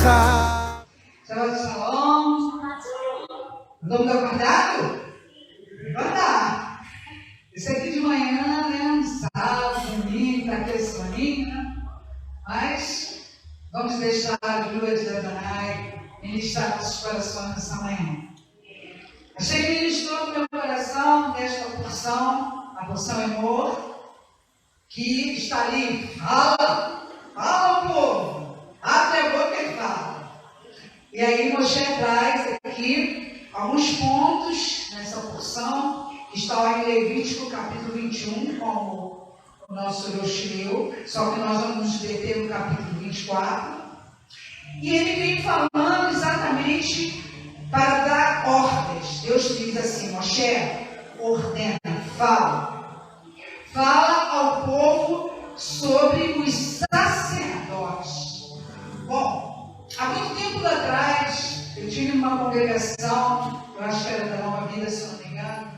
sabe. Shalom. Todo mundo acordado? Acordar. Isso aqui de manhã, né? Um sábado, domingo, para aquele soninho, né? Mas vamos deixar a lua de Adonai ministrar nossos corações nessa manhã. Achei que ministrou no meu coração nesta porção, a porção amor, que está ali. Fala, povo, abre a boca e fala. E aí Moshe traz aqui alguns pontos nessa porção, que está lá em Levítico capítulo 21, como o nosso Rosh leu, só que nós vamos nos deter no capítulo 24. E ele vem falando exatamente para dar ordens. Deus diz assim: Moshe, ordena, fala ao povo sobre os sacerdotes. Bom, há muito tempo atrás, eu tive uma congregação, eu acho que era da Nova Vida, se não me engano,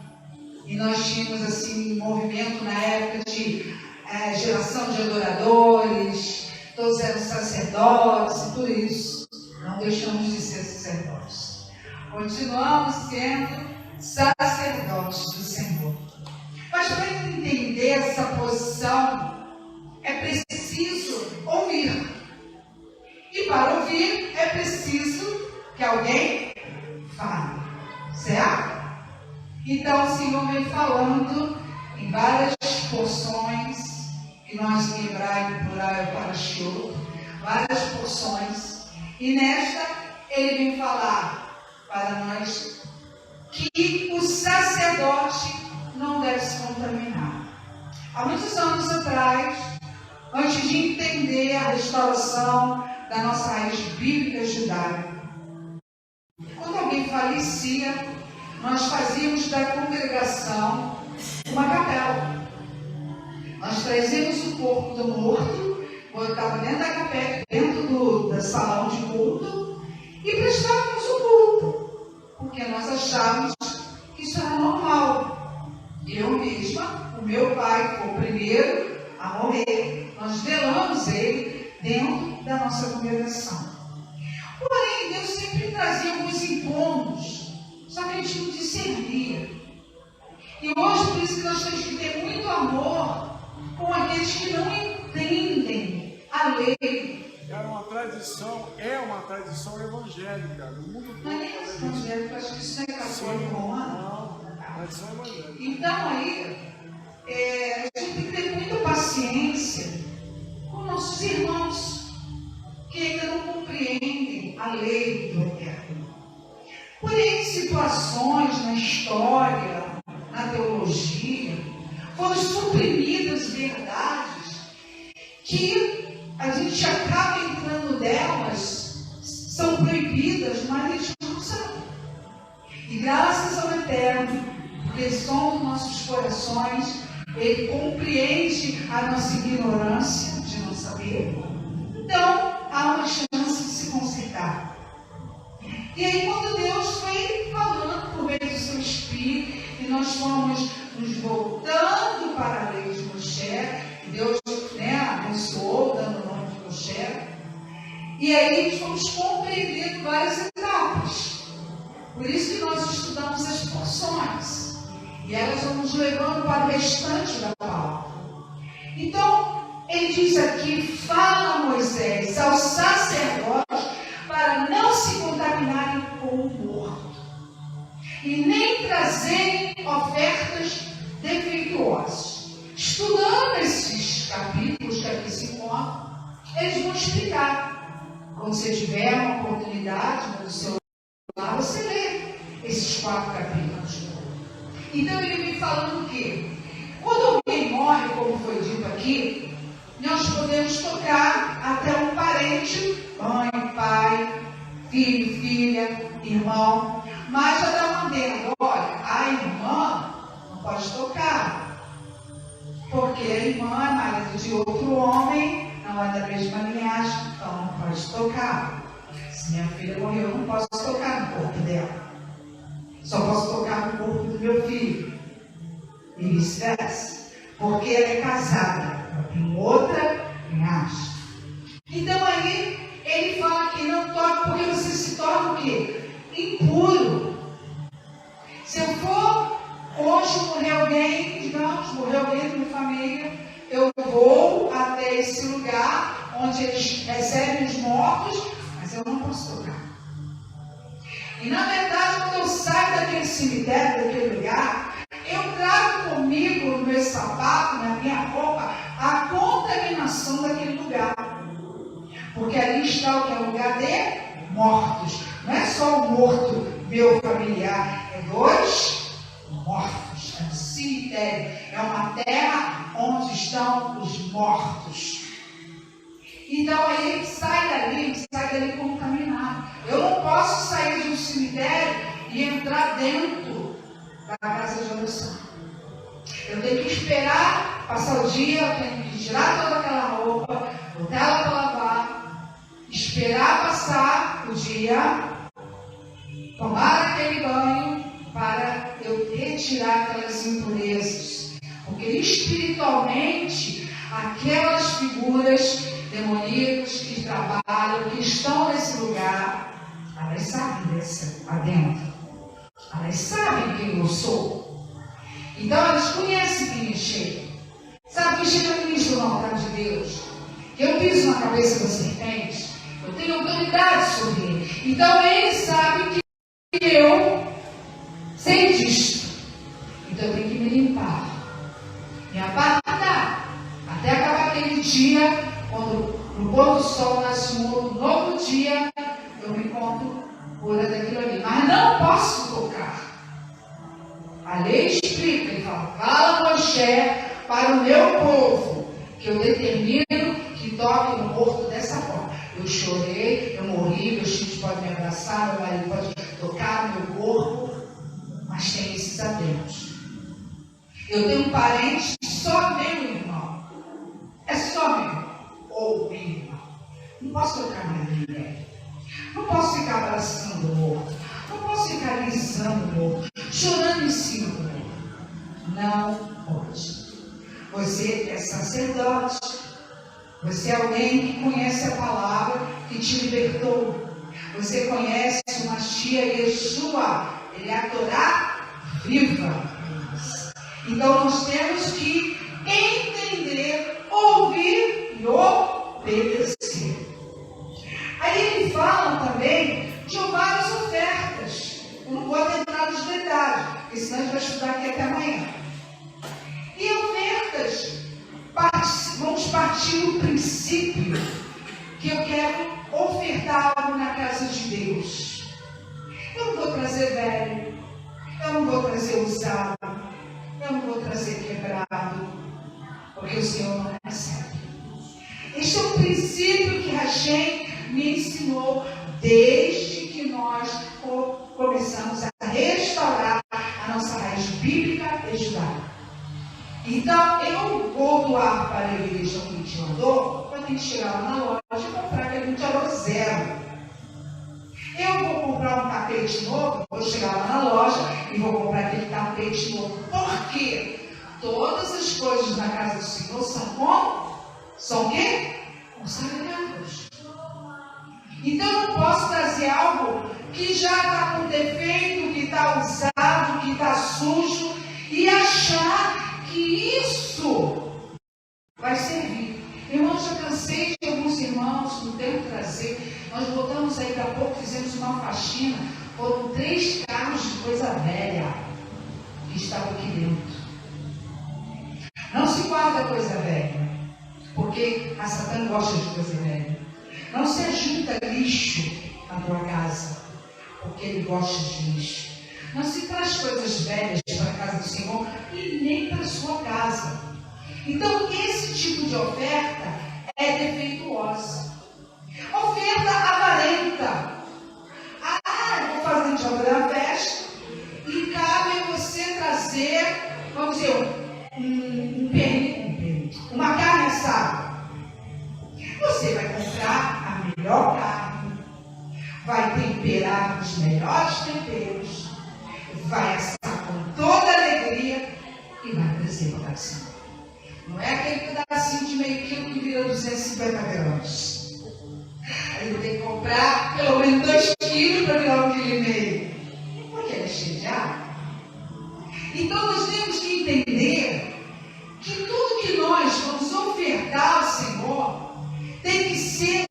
e nós tínhamos assim um movimento na época de geração de adoradores, todos eram sacerdotes e tudo isso. Não deixamos de ser sacerdotes. Continuamos sendo sacerdotes do Senhor. Mas para entender essa posição, é preciso ouvir. E para ouvir, é preciso que alguém fale. Certo? Então, o Senhor vem falando em várias porções, que nós em hebraico, plural é parashut, várias porções. E nesta, ele vem falar para nós que o sacerdote não deve se contaminar. Há muitos anos atrás, antes de entender a restauração da nossa raiz bíblica judaica, quando alguém falecia, nós fazíamos da congregação uma capela. Nós trazíamos o corpo do morto, botava dentro da capela, dentro do salão de culto, e prestávamos o culto, porque nós achávamos que isso era normal. Eu mesma, o meu pai foi o primeiro a morrer. Nós velamos ele dentro da nossa congregação. Porém, Deus sempre trazia alguns incômodos, só que a gente não discernia. E hoje, por isso que nós temos que ter muito amor com aqueles que não entendem a lei. É uma tradição evangélica. No mundo todo. Não é nem evangélica, acho que isso é católico romano. Não, tradição evangélica. Então aí, a gente tem que ter muita paciência com nossos irmãos que ainda não compreendem a lei do eterno. Porém, situações na história, na teologia, foram suprimidas verdades que a gente acaba entrando delas, são proibidas, mas a gente não sabe. E graças ao Eterno, porque Ele sonda nossos corações, Ele compreende a nossa ignorância de não saber. Então, há uma chance de se consertar. E aí, quando Deus foi falando por meio do seu Espírito, e nós fomos nos voltando para a lei de Moshe, e Deus abençoou, dando o nome de Moshe, e aí fomos compreendendo várias etapas. Por isso que nós estudamos as porções, e elas vão nos levando para o restante da palavra. Então, ele diz aqui: fala Moisés aos sacerdotes para não se contaminarem com o morto e nem trazerem ofertas defeituosas. Estudando esses capítulos que aqui se encontram, eles vão explicar. Quando você tiver uma oportunidade no seu celular, você lê esses 4 capítulos. Então ele vem falando que quando alguém morre, como foi dito aqui, nós podemos tocar até um parente, mãe, pai, filho, filha, irmão, mas já dá uma adendo: olha, a irmã não pode tocar, porque a irmã é marido de outro homem, não é da mesma linhagem, então não pode tocar. Se minha filha morreu, eu não posso tocar no corpo dela, só posso tocar no corpo do meu filho, e vice-versa, porque ela é casada, ela tem outra linhagem. Então aí ele fala que não toca impuro. Se eu for, hoje morrer alguém, digamos, morrer alguém da minha família, eu vou até esse lugar onde eles recebem os mortos, mas eu não posso tocar. E na verdade, quando eu saio daquele cemitério, daquele lugar, eu trago comigo no meu sapato, na minha roupa, a contaminação daquele lugar. Porque ali está o que é o lugar de mortos. Não é só o morto, meu familiar, é dois mortos. É um cemitério, é uma terra onde estão os mortos. Então aí ele sai dali contaminado. Eu não posso sair de um cemitério e entrar dentro da casa de oração. Eu tenho que esperar passar o dia, eu tenho que tirar toda aquela roupa, botar ela para lavar, esperar passar o dia, tomar aquele banho para eu retirar aquelas impurezas. Porque espiritualmente, aquelas figuras demoníacas que trabalham, que estão nesse lugar, elas sabem desse adentro. Elas sabem quem eu sou. Então elas conhecem quem eu chego. Sabe quem chega no ministro do altar de Deus? Que eu piso na cabeça da serpente. Eu tenho autoridade sobre ele. Então ele sabe que eu sei disso. Então eu tenho que me limpar. Me apartar. Até acabar aquele dia, quando no pôr do sol nasce um outro novo dia, eu me encontro pura daquilo ali. Mas não posso tocar. A lei explica, ele fala Moisés para o meu povo, que eu determino que toque no morto dessa forma. Eu chorei, eu morri, meus filhos podem me abraçar, meu marido pode tocar no meu corpo, mas tem esses adendos. Eu tenho um parente, só meu irmão. É só meu irmão. Ou minha irmã. Não posso tocar mais ninguém. Não posso ficar abraçando o morto. Não posso ficar alisando o morto. Chorando em cima do morto. Não pode. Você é sacerdote. Você é alguém que conhece a palavra, que te libertou. Você conhece o Mashiach Yeshua. Ele é a Torá viva. Então nós temos que entender, ouvir e obedecer. Aí ele fala também de várias ofertas. Eu não vou entrar nos detalhes, porque senão a gente vai estudar aqui até amanhã. E ofertas, vamos partir do princípio que eu quero ofertar algo na casa de Deus. Eu não vou trazer velho, eu não vou trazer usado, eu não vou trazer quebrado, porque o Senhor não recebe. Este é um princípio que Hashem me ensinou desde que nós começamos a restaurar a nossa raiz bíblica e judaica. Então, eu vou doar para a igreja que te mandou, eu tenho que chegar lá na loja e comprar aquele ventilador zero. Eu vou comprar um tapete novo, vou chegar lá na loja e vou comprar aquele tapete novo. Por quê? Todas as coisas na casa do Senhor são como? São o quê? Consagrados. Então eu não posso trazer algo que já está com defeito, que está usado, que está sujo e achar que isso vai servir. Irmãos, já cansei de alguns irmãos no tempo trazer. Nós voltamos aí para pouco, fizemos uma faxina. Foram 3 carros de coisa velha que estavam aqui dentro. Não se guarda coisa velha, porque a Satã gosta de coisa velha. Não se ajunta lixo na tua casa, porque ele gosta de lixo. Não se traz coisas velhas para a casa do Senhor e nem para a sua casa. Então, esse tipo de oferta é defeituosa. Oferta avarenta. Eu vou fazer de obra na festa e cabe você trazer, vamos dizer, uma carne assada. Você vai comprar a melhor carne, vai temperar com os melhores temperos, vai assar com toda alegria e vai trazer para cima. Não é aquele pedacinho de meio quilo que vira 250 gramas. Aí eu tenho que comprar pelo menos 2 quilos para virar 1,5 kg. ofertar ao Senhor tem que ser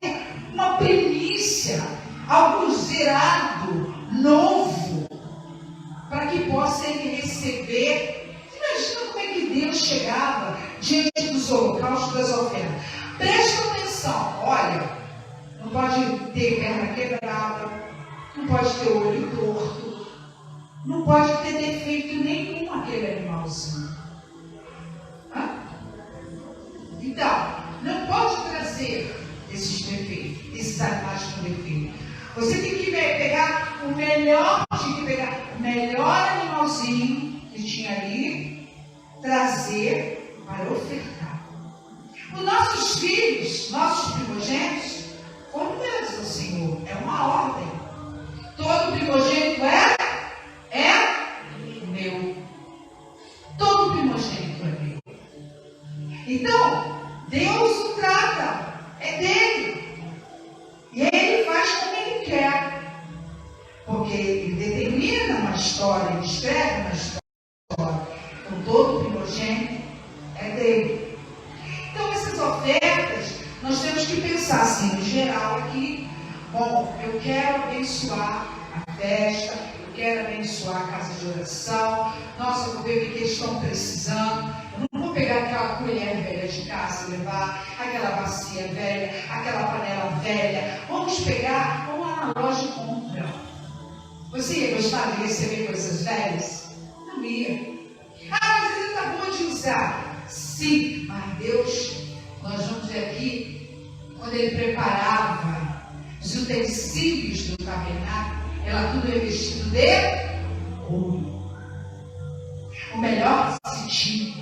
uma primícia, algo zerado, novo, para que possa ele receber. Imagina como é que Deus chegava diante dos holocaustos, das ofertas. Presta atenção, olha, não pode ter perna quebrada, não pode ter olho torto, não pode ter defeito nenhum aquele animalzinho. Então, não pode trazer esses defeitos, esses animais com defeito. Você tem que pegar o melhor, animalzinho que tinha ali, trazer para ofertar. Os nossos filhos, nossos primogênitos, foram dados ao Senhor. É uma ordem. Todo primogênito é meu. Todo primogênito é meu. Então, Deus o trata. É dele. E ele faz como ele quer. Porque ele determina uma história, ele escreve uma história. Então, todo primogênito é dele. Então, essas ofertas, nós temos que pensar assim, no geral aqui. Bom, eu quero abençoar a festa, eu quero abençoar a casa de oração. Nossa, eu vou ver o que eles estão precisando. Eu não vou pegar aquela colher velha de casa e levar, aquela bacia velha, aquela panela velha. Vamos lá na loja e compra. Você ia gostar de receber coisas velhas? Não ia. Mas ele está bom de usar. Sim, mas Deus, nós vamos ver aqui, quando ele preparava os utensílios do tabernáculo, ela tudo revestido de ouro. O melhor cetim.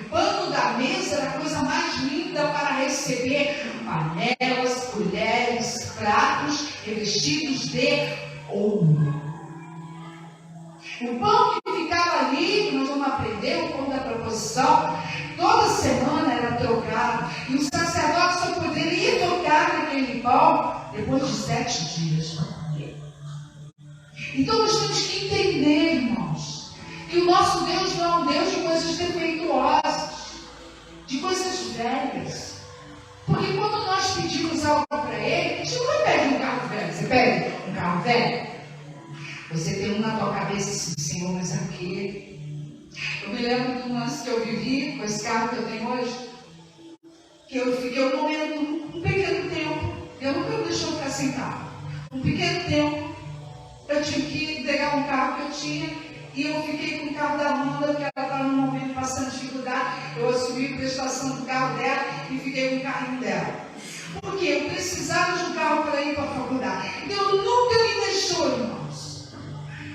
O pano da mesa era a coisa mais linda para receber panelas, colheres, pratos revestidos de ouro. O pão que ficava ali, nós vamos aprender, o pão da proposição, toda semana era trocado. E o sacerdote só poderia tocar naquele pão depois de 7 dias. Então nós temos que entender, irmãos, que o nosso Deus não é um Deus de coisas defeituosas, de coisas velhas. Porque quando nós pedimos algo para Ele, a gente não vai pedir um carro velho. Você pede um carro velho? Você tem um na tua cabeça assim, Senhor, mas aquele. Eu me lembro de um lance que eu vivi com esse carro que eu tenho hoje, que eu fiquei um momento, um pequeno tempo, Deus nunca me deixou ficar sem carro. Um pequeno tempo, eu tive que entregar um carro que eu tinha, e eu fiquei com o carro da Amanda, porque ela estava num momento passando dificuldade. Eu assumi a prestação do carro dela e fiquei com o carrinho dela. Porque eu precisava de um carro para ir para a faculdade. Deus nunca me deixou, irmãos.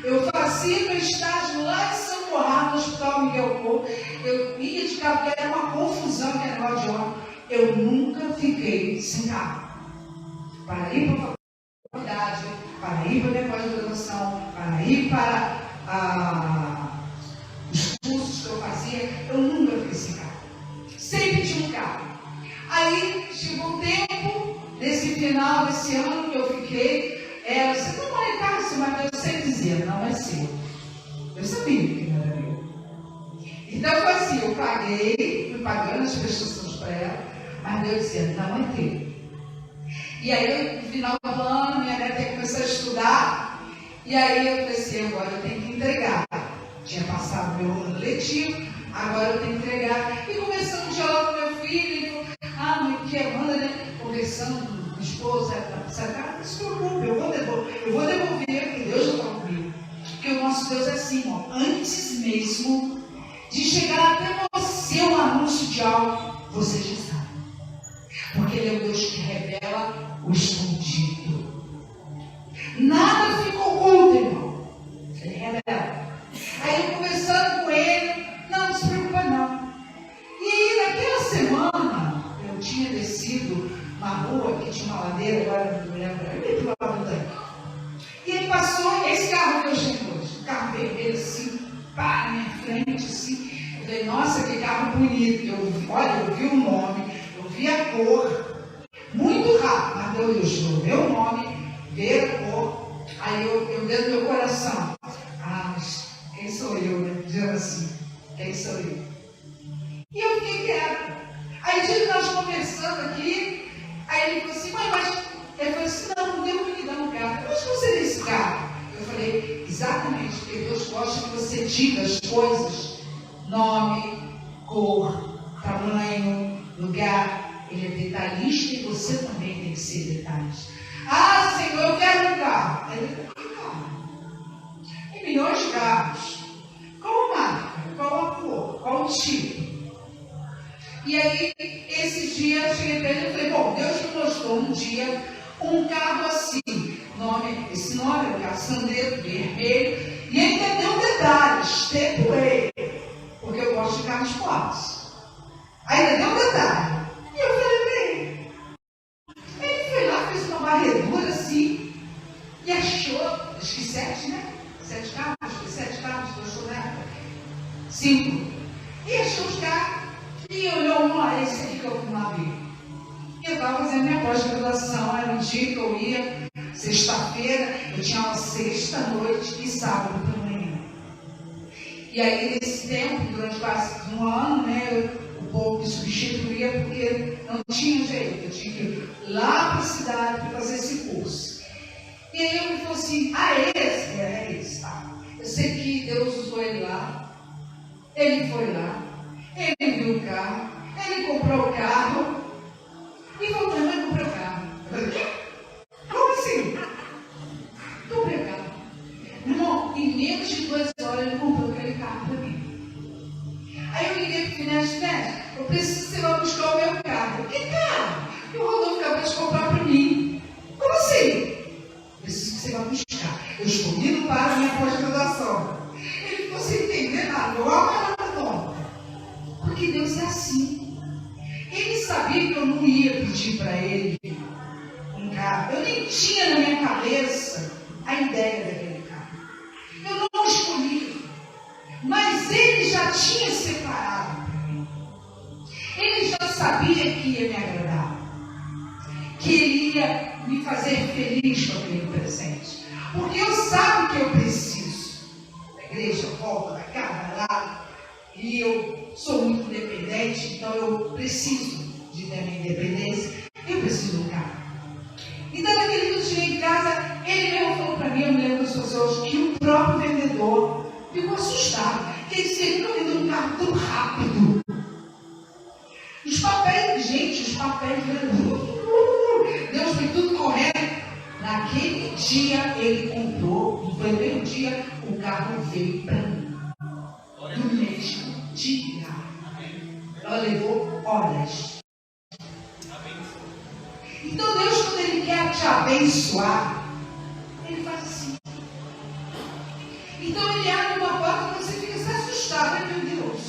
Eu fazia meu estágio lá em São Borrado, no Hospital Miguel Couto. Eu ia de carro, porque era uma confusão, que era negócio de ônibus. Eu nunca fiquei sem carro. Para ir para a faculdade, para ir para o negócio de graduação, para ir para os cursos que eu fazia, eu nunca fiquei sem carro. Sempre tinha um carro. Aí chegou um tempo, nesse final desse ano que eu fiquei, você não mora em casa, mas eu sempre dizia, não é seu. Eu sabia que não era meu. Então foi assim, eu paguei, fui pagando as prestações para ela, mas Deus dizia, não é teu. E aí, no final do ano, minha neta começou a estudar, e aí eu pensei, agora eu tenho que entregar. Tinha passado meu ano letivo, agora eu tenho que entregar. E começando um diálogo com meu filho, mãe, que é Amanda, né? Conversando com o esposo, não se preocupe, eu vou devolver, porque Deus já está comigo. Porque o nosso Deus é assim, ó, antes mesmo de chegar até você o anúncio de algo, você já sabe. Porque Ele é o Deus que revela o escondido. Nada fica oculto, irmão. Ele revela. Aí eu conversando com ele, não se preocupa não. E aí naquela semana, eu tinha descido uma rua que tinha uma ladeira, agora não me lembro, eu ia para o tanque. E aí passou esse carro que eu chego hoje, um carro vermelho assim, pá, na minha frente, assim. Eu falei, nossa, que carro bonito. Eu vi o nome, eu vi a cor, muito rápido, mas Deus o meu nome, ver a cor. Aí eu dentro do meu coração, mas quem sou eu, né? Dizendo assim, quem sou eu? E eu fiquei quieta. Aí conversando aqui, aí ele falou assim, mãe, mas... Ele falou assim, não deu para me dar um carro. Mas você é esse carro? Eu falei, exatamente, porque Deus gosta que você diga as coisas, nome, cor, tamanho, lugar. Ele é detalhista e você também tem que ser detalhista. Ah, Senhor, eu quero um carro. Aí ele falou, que carro? Tem milhões de carros. Qual a marca? Qual a cor? Qual o tipo? E aí, esse dia, eu cheguei para ele e falei, bom, Deus me mostrou um dia um carro assim. Esse nome é o carro Sandero, vermelho. E ainda deu detalhes, tempoei, porque eu gosto de carros fortes. Ainda deu detalhe. E eu falei, ele foi lá, fez uma varredura assim, e achou, acho que 7, né? 7 carros, acho que 7 carros, eu achou na época. 5. E achou os carros. E olhou esse aqui que eu fumava. E eu estava fazendo minha pós-graduação, era um dia que eu ia, sexta-feira, eu tinha aula sexta-noite e sábado pela manhã. E aí, nesse tempo, durante quase um ano, né, o povo me substituía porque não tinha jeito, eu tinha que ir lá para a cidade para fazer esse curso. E aí ele falou assim, esse? É esse, tá? Eu sei que Deus usou ele lá, ele foi lá. Ele viu o carro, ele comprou o carro e falou, mãe, comprei o carro. Eu falei, como assim? Comprei o carro. Irmão, em menos de 2 horas ele comprou aquele carro para mim. Aí eu liguei para o Finés, eu preciso que você vá buscar o meu carro. Que carro? E o Rodolfo acabou de comprar para mim. Como assim? Preciso que você vá buscar. Eu estou indo para a minha pós-graduação. Ele ficou sem entender nada. Eu amo. Porque Deus é assim. Ele sabia que eu não ia pedir para ele um carro. Eu nem tinha na minha cabeça a ideia daquele carro. Eu não escolhi. Mas ele já tinha separado para mim. Ele já sabia que ia me agradar. Que ele ia me fazer feliz com aquele presente. Porque eu sabe que eu preciso da igreja, volta, da casa, lá. E eu sou muito independente, então eu preciso de ter a minha independência. Eu preciso de um carro. Então, naquele dia eu cheguei em casa, ele mesmo falou para mim, eu me lembro das pessoas, que o próprio vendedor ficou assustado. Que ele disse, ele não vendeu um carro tão rápido. Os papéis, gente, Deus foi tudo correto. Naquele dia ele comprou, no primeiro dia, o carro veio para mim. Do mesmo dia. Ela levou horas. Então Deus, quando Ele quer te abençoar, Ele faz assim. Então Ele abre uma porta e você fica se assustado, meu Deus.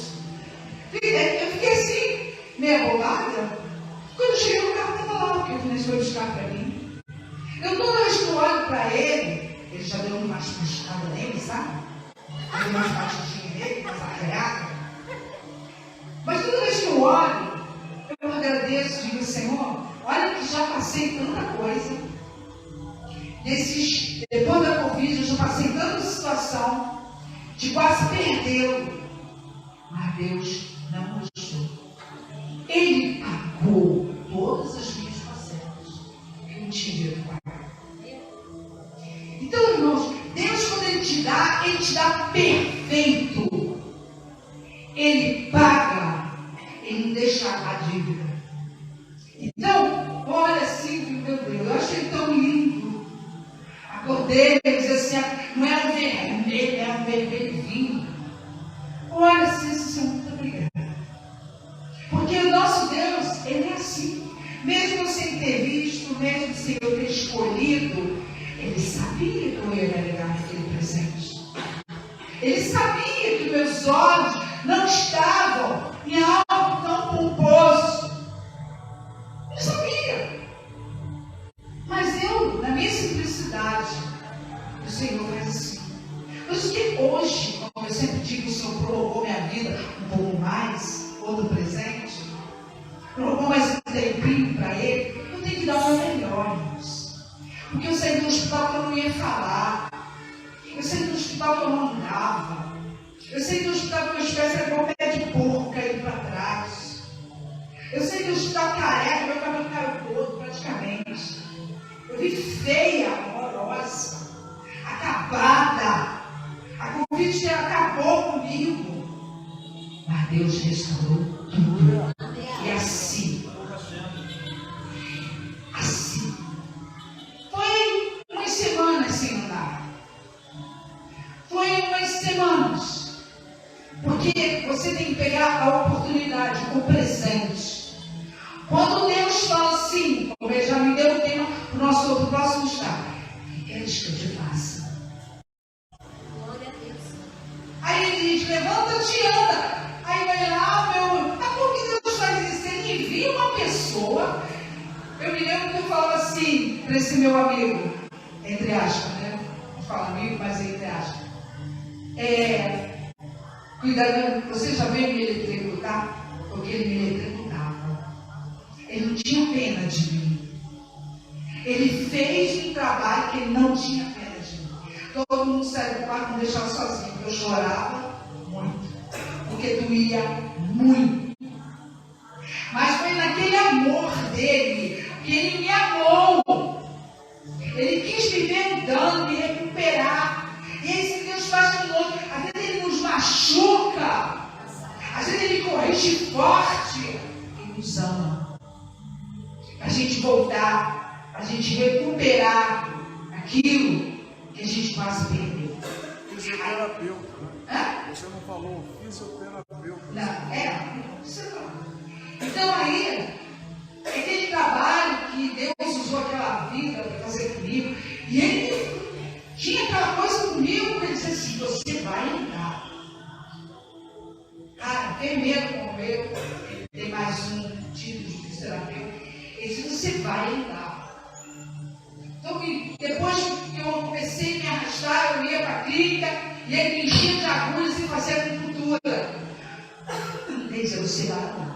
Eu fiquei assim, meio bolada. Quando eu cheguei no carro, estava lá, porque o Vinícius foi buscar para mim. Eu toda vez que eu olho para ele já deu umas puxadas nele, sabe? Deu umas batidinhas nele, umas arreadas. Mas toda vez que eu olho, eu agradeço, digo, Senhor, olha que já passei tanta coisa. Depois da Covid, eu já passei tanta situação de quase perdê-lo. Mas Deus não me deixou. Ele pagou todas as minhas parcelas que eu não tinha dinheiro para pagar. Então, irmãos, Deus, quando Ele te dá perfeito. Ele paga, Ele não deixa a dívida. Então, olha assim, meu Deus, eu achei tão lindo. Acordei e disse assim, não era um vermelho, era um vermelho vinho. Olha assim, Senhor, muito obrigada. Porque o nosso Deus, Ele é assim. Mesmo sem ter visto, mesmo sem eu ter escolhido, Ele sabia que eu ia me ligar naquele presente. Ele sabia que meus olhos não estavam em algo tão pomposo. Eu sabia. Mas eu, na minha simplicidade, o Senhor faz assim. Por isso que hoje, como eu sempre digo, o Senhor prorrogou minha vida um pouco mais, outro presente, prorrogou mais um tempinho para Ele, eu tenho que dar o meu melhor, irmãos. Porque eu saí do hospital que eu não ia falar. Eu saí do hospital que eu não andava. Eu saí do hospital que meus pés eram igual pé de porco caindo para trás. Eu saí do hospital careca, Deus restaurou tudo. E assim. Foi umas semanas sem andar. Foi umas semanas. Porque você tem que pegar a oportunidade, o presente. Quando Deus fala assim, o Benjamin deu o tema para o nosso próximo estágio. O que queres que eu te faça? Aí ele diz, levanta-te e anda. Aí vai lá, mas por que Deus faz isso? Ele envia uma pessoa. Eu me lembro que eu falava assim para esse meu amigo, entre aspas, né? Não fala amigo, mas é entre aspas. Cuidado, você já veio me eletrocutar? Porque ele me eletrocutava. Ele não tinha pena de mim. Ele fez um trabalho que ele não tinha pena de mim. Todo mundo saiu do quarto e me deixava sozinho. Eu chorava muito. Porque doía muito. Mas foi naquele amor dele que ele me amou. Ele quis me ver andando, me recuperar. E é isso que Deus faz conosco. Às vezes ele nos machuca. Às vezes ele corrige forte. Ele nos ama. Para a gente voltar, para a gente recuperar aquilo que a gente quase perdeu. Fisioterapeuta, né? Você não falou fisioterapeuta. Não, você não. Então aí, aquele trabalho que Deus usou aquela vida para fazer comigo, e ele tinha aquela coisa comigo, que ele disse assim, você vai andar. Cara, enfermeiro como eu, ele tem mais um tipo de fisioterapeuta, ele disse, você vai andar. Então, depois que eu comecei a me arrastar, eu ia para a clínica, e ele me enchia de agulhas e fazia acupuntura. Ele disse, você vai andar.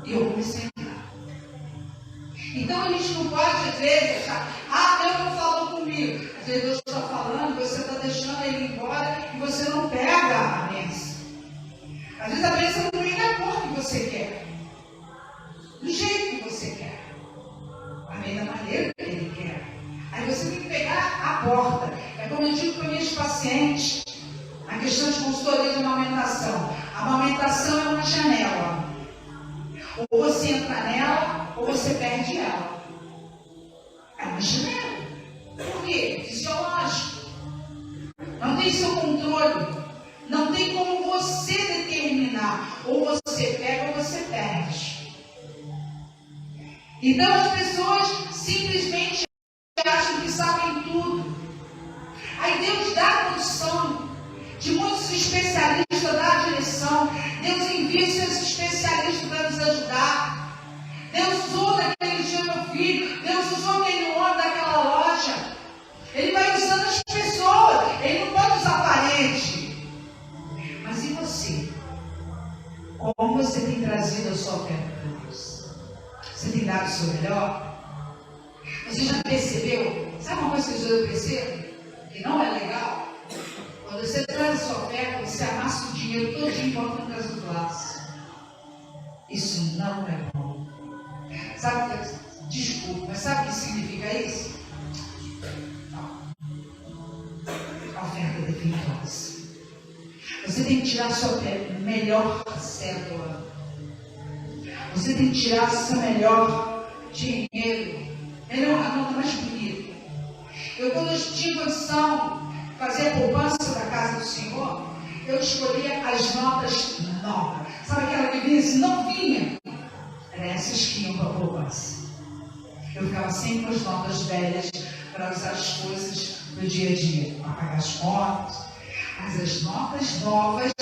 E eu comecei a entrar. Então a gente não pode, às vezes, achar, Deus não falou comigo. Às vezes Deus está falando, você está deixando ele ir embora e você não pega a bênção. Às vezes a bênção não vem da cor que você quer, do jeito que você quer, amém, da maneira que ele quer. Aí você tem que pegar a porta. É como eu digo para minhas pacientes, na questão de consultoria de amamentação. A amamentação é uma janela. Ou você entra nela, ou você perde ela. É uma janela. Por quê? Fisiológico. Não tem seu controle. Não tem como você determinar. Ou você pega ou você perde. Então as pessoas simplesmente acham que sabem tudo. Aí Deus dá a condição de muitos especialistas da direção. Deus envia seus especialistas para nos ajudar. Deus usou naquele dia meu filho. Deus usou aquele homem daquela loja. Ele vai usando as pessoas. Ele não pode usar parede. Mas e você? Como você tem trazido a sua oferta para Deus? Você tem dado o seu melhor? Você já percebeu? Sabe uma coisa que eu percebo? Que não é legal? Quando você traz a sua oferta, você amassa o dinheiro todinho e bota no caso do laço. Isso não é bom. Sabe, desculpa, mas sabe o que significa isso? Não. A oferta é defeituosa. Você tem que tirar a sua melhor cédula. Você tem que tirar seu melhor dinheiro. Melhor, a nota mais bonita. Quando eu tinha condição de fazer a poupança da casa do Senhor, eu escolhia as notas novas. Sabe aquela que vinha assim? Não vinha. Eram essas que iam para a poupança. Eu ficava sempre com as notas velhas para usar as coisas do dia a dia, para pagar as contas. Mas as notas novas,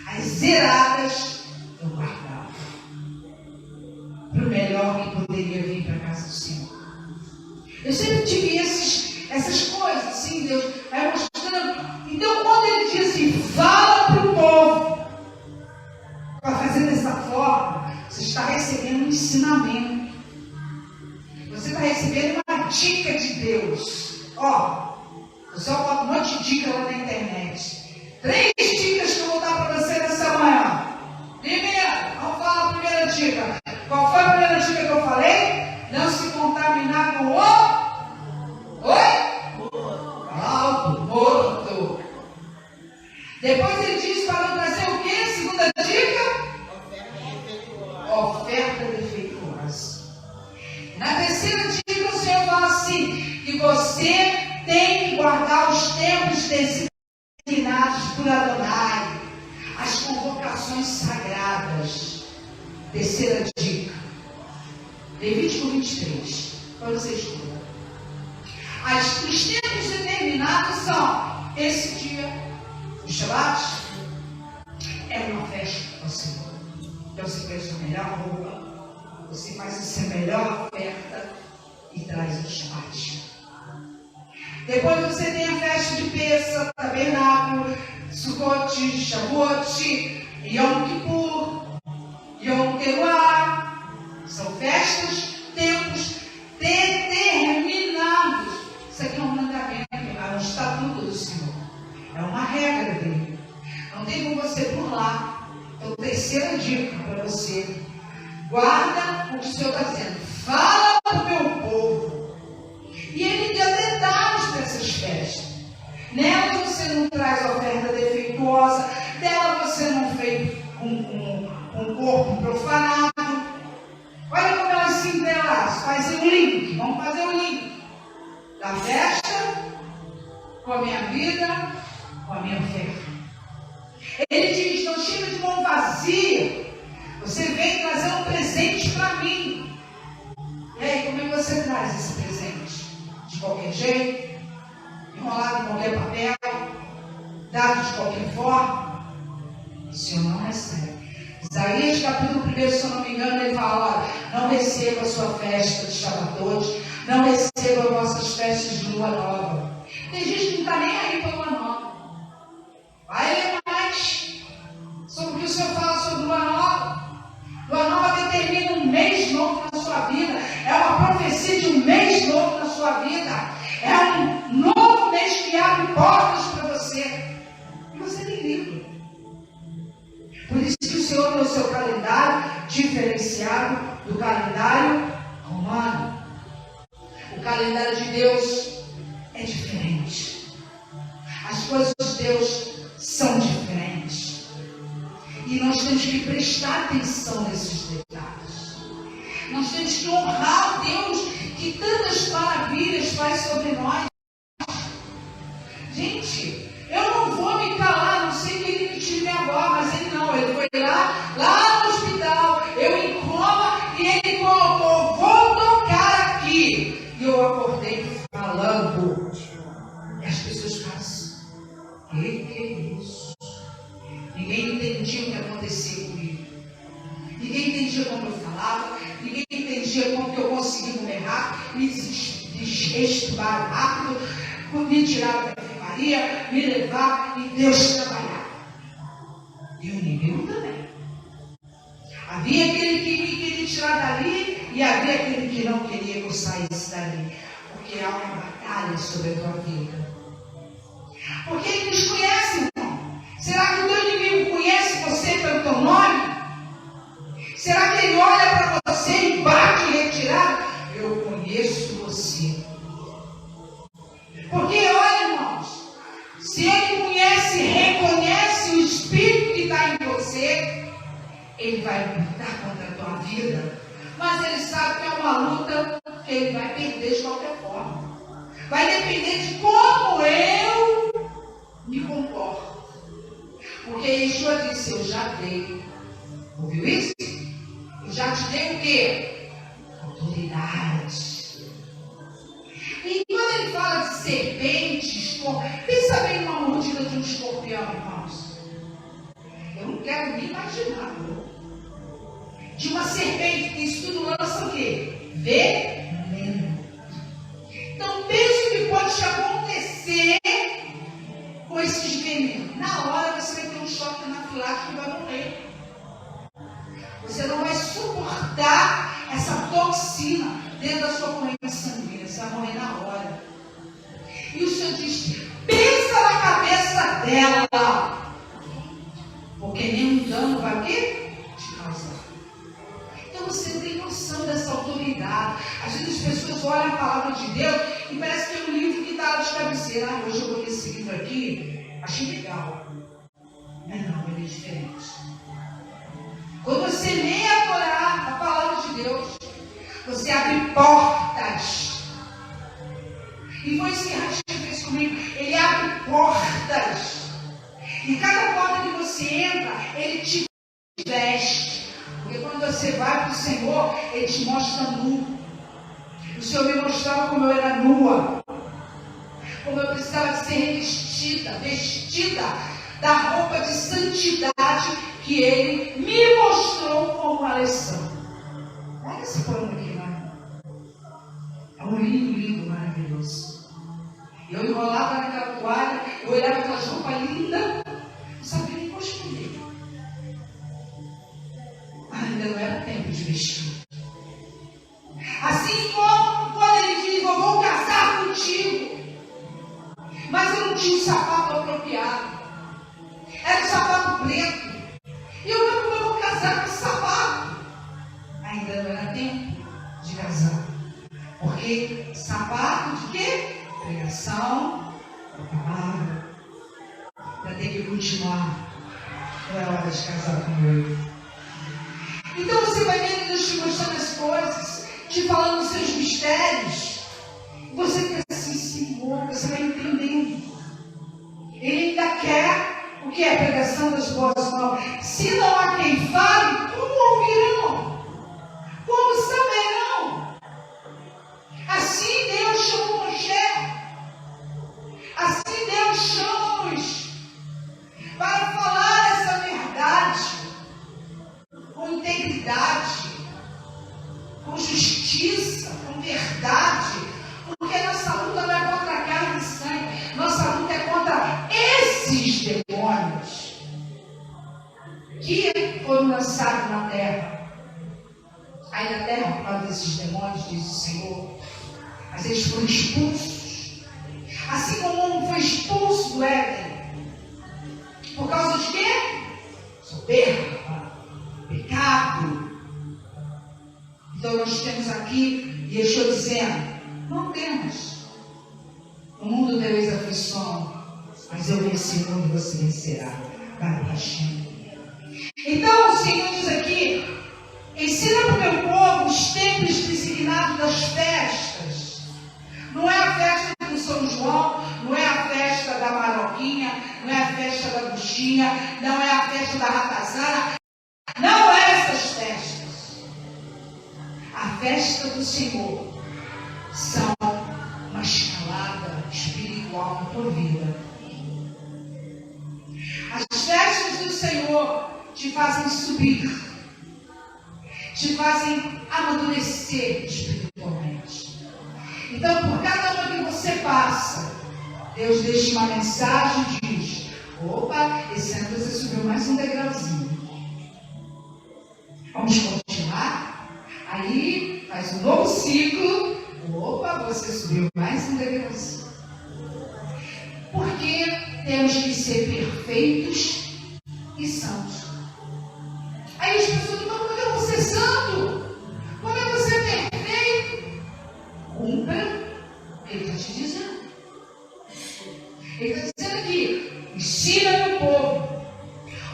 as zeradas, eu guardava. Para o melhor que poderia vir para a casa do Senhor. Eu sempre tive essas coisas, assim, Deus vai mostrando. Então, quando ele diz assim, fala para o povo, para fazer dessa forma, você está recebendo um ensinamento. Você está recebendo uma dica de Deus. Ó, você bota um monte de dica lá na internet. 3 dicas que eu vou dar para você nessa manhã. Primeiro, vamos falar a primeira dica. Qual foi a primeira dica que eu falei? Não se contaminar com o... Oi? Morto. Depois ele diz para não trazer o quê? oferta defeituosa. Na terceira dica, o Senhor fala assim, que você tem que guardar os tempos designados por Adonai, as convocações sagradas. Terceira dica, Levítico 23, para você estudar. Os tempos determinados são esse dia, o Shabat, é uma festa para o Senhor. Então você faz a sua melhor roupa, você faz a sua melhor oferta e traz o Shabat. Depois você tem a festa de Pêssach, Tabernáculo, Sukkot, Shavuot, Yom Kippur, Yom Teruah. São festas, tempos determinados. Isso aqui é um mandamento, é um estatuto do Senhor. É uma regra dele. Não tem como você pular. Então, terceira dica para você. Guarda o que o Senhor está dizendo. Fala para o meu povo. E ele deu detalhes dessas festas. Nelas você não traz oferta defeituosa. Dela você não fez um corpo profanado. Olha como elas se entrelaçam. Fazem um link. Vamos fazer um link. Da festa com a minha vida, com a minha oferta. Ele diz, não chega de mão vazia. Você vem trazer um presente para mim. E aí, como é que você traz esse presente? De qualquer jeito? Enrolado em qualquer papel? Dado de qualquer forma? O Senhor não recebe. Isaías capítulo 1, se eu não me engano, ele fala, olha, não receba a sua festa de Shabatot, não receba as vossas festas de lua nova. Tem gente que não está nem aí para lua nova. Vai ler mais sobre o que o Senhor fala sobre lua nova. Lua nova determina um mês novo na sua vida. É uma profecia de um mês novo na sua vida. É um novo mês que abre portas para você. E você nem liga. Por isso que o Senhor tem o seu calendário diferenciado do calendário romano. O calendário de Deus é diferente. As coisas de Deus são diferentes. E nós temos que prestar atenção nesses detalhes. Nós temos que honrar o Deus que tantas maravilhas faz sobre nós. Gente, eu não vou me calar, não sei que ele me tire minha avó, mas ele não. Ele foi lá no hospital, eu em coma, e ele colocou, vou tocar aqui. E eu acordei falando. E as pessoas falam assim, que é isso? Ninguém entendia o que acontecia comigo. Ninguém entendia como eu falava. Ninguém entendia como que eu conseguia comer rápido. Me desestimaram rápido. Me tiraram da enfermaria. Me levar e Deus trabalhar. E o inimigo também. Havia aquele que me queria tirar dali. E havia aquele que não queria que eu saísse dali. Porque há uma batalha sobre a tua vida. Porque ele nos conhece, irmão. Será que o teu inimigo conhece você pelo teu nome? Será que ele olha para você e bate em retirada? Eu conheço você. Porque, olha, irmãos, se ele conhece e reconhece o Espírito que está em você, ele vai lutar contra a tua vida. Mas ele sabe que é uma luta que ele vai perder de qualquer forma. Vai depender de como eu me comporto. Porque Yeshua disse, eu já dei. Ouviu isso? Eu já te dei o quê? Autoridade. E quando ele fala de serpente, escorpião, pensa bem numa mordida de um escorpião, irmãos. Eu não quero nem imaginar. De uma serpente, que isso tudo lança o quê? Veneno. Então pense o que pode te acontecer com esses venenos. Na hora você vai ter um choque anafilático e vai morrer. Você não vai suportar essa toxina dentro da sua corrente sanguínea. Você vai morrer na hora. E o Senhor diz, pensa na cabeça dela. Porque nenhum dano vai o quê? Te causar. Então você tem noção dessa autoridade. Às vezes as pessoas olham a palavra de Deus e parece que é um livro que está de cabeceira. Ah, hoje eu vou ler esse livro aqui, achei legal. Mas não, ele é diferente. Quando você lê a Torá, Você abre portas. E foi isso que Racha fez comigo. Ele abre portas. E cada porta que você entra, Ele te veste. Porque quando você vai para o Senhor, Ele te mostra nu. O Senhor me mostrava como eu era nua. Como eu precisava de ser revestida, vestida da roupa de santidade que Ele me mostrou como uma lição. Olha esse pano aqui, né? É um lindo, maravilhoso. Eu enrolava naquela toalha, eu olhava aquelas roupas lindas, não sabia nem como escolher. Ainda não era tempo de vestir. Assim como quando Ele diz, eu vou casar contigo. Mas eu não tinha um sapato apropriado. Era um sapato preto. E eu vou casar com esse sapato. Ainda não era tempo de casar. Porque sapato de quê? Pregação, palavra. Para ter que continuar. Não é hora de casar com Ele. Então você vai vendo Deus te mostrando as coisas, te falando os seus mistérios. Você fica assim, Senhor, você vai entendendo. Ele ainda quer o que é a pregação das boas novas. Se não há quem fale, como ouvirão? Como saberão? Assim Deus chamou Moisés. Assim Deus chama-nos para falar essa verdade com integridade, com justiça, com verdade. Porque nossa luta não é contra a carne e sangue. Nossa luta é contra esses demônios que foram lançados na terra. Aí na terra, por causa desses demônios, diz o Senhor, mas eles foram expulsos. Assim como um foi expulso do Éden. Por causa de quê? Soberba, pecado. Então nós temos aqui Yeshua dizendo, não temos. O mundo tereis aflição, mas eu venci o mundo e você vencerá. Então o Senhor diz aqui, ensina para o meu povo os tempos designados das festas. Não é a festa do São João, não é a festa da Maroquinha, não é a festa da Buchinha, não é a festa da Ratazana. Não é essas festas. A festa do Senhor são uma escalada espiritual na tua vida. As festas do Senhor te fazem subir, te fazem amadurecer espiritualmente. Então, por cada uma que você passa, Deus deixa uma mensagem e diz, opa, esse ano você subiu mais um degrauzinho. Vamos continuar? Aí, faz um novo ciclo. Opa, você subiu mais um degrauzinho. Porque temos que ser perfeitos e santos. Aí as pessoas dizem, como eu vou ser santo? Como eu vou ser perfeito? Cumpra o que Ele está te dizendo. Ele está dizendo aqui, ensina meu povo,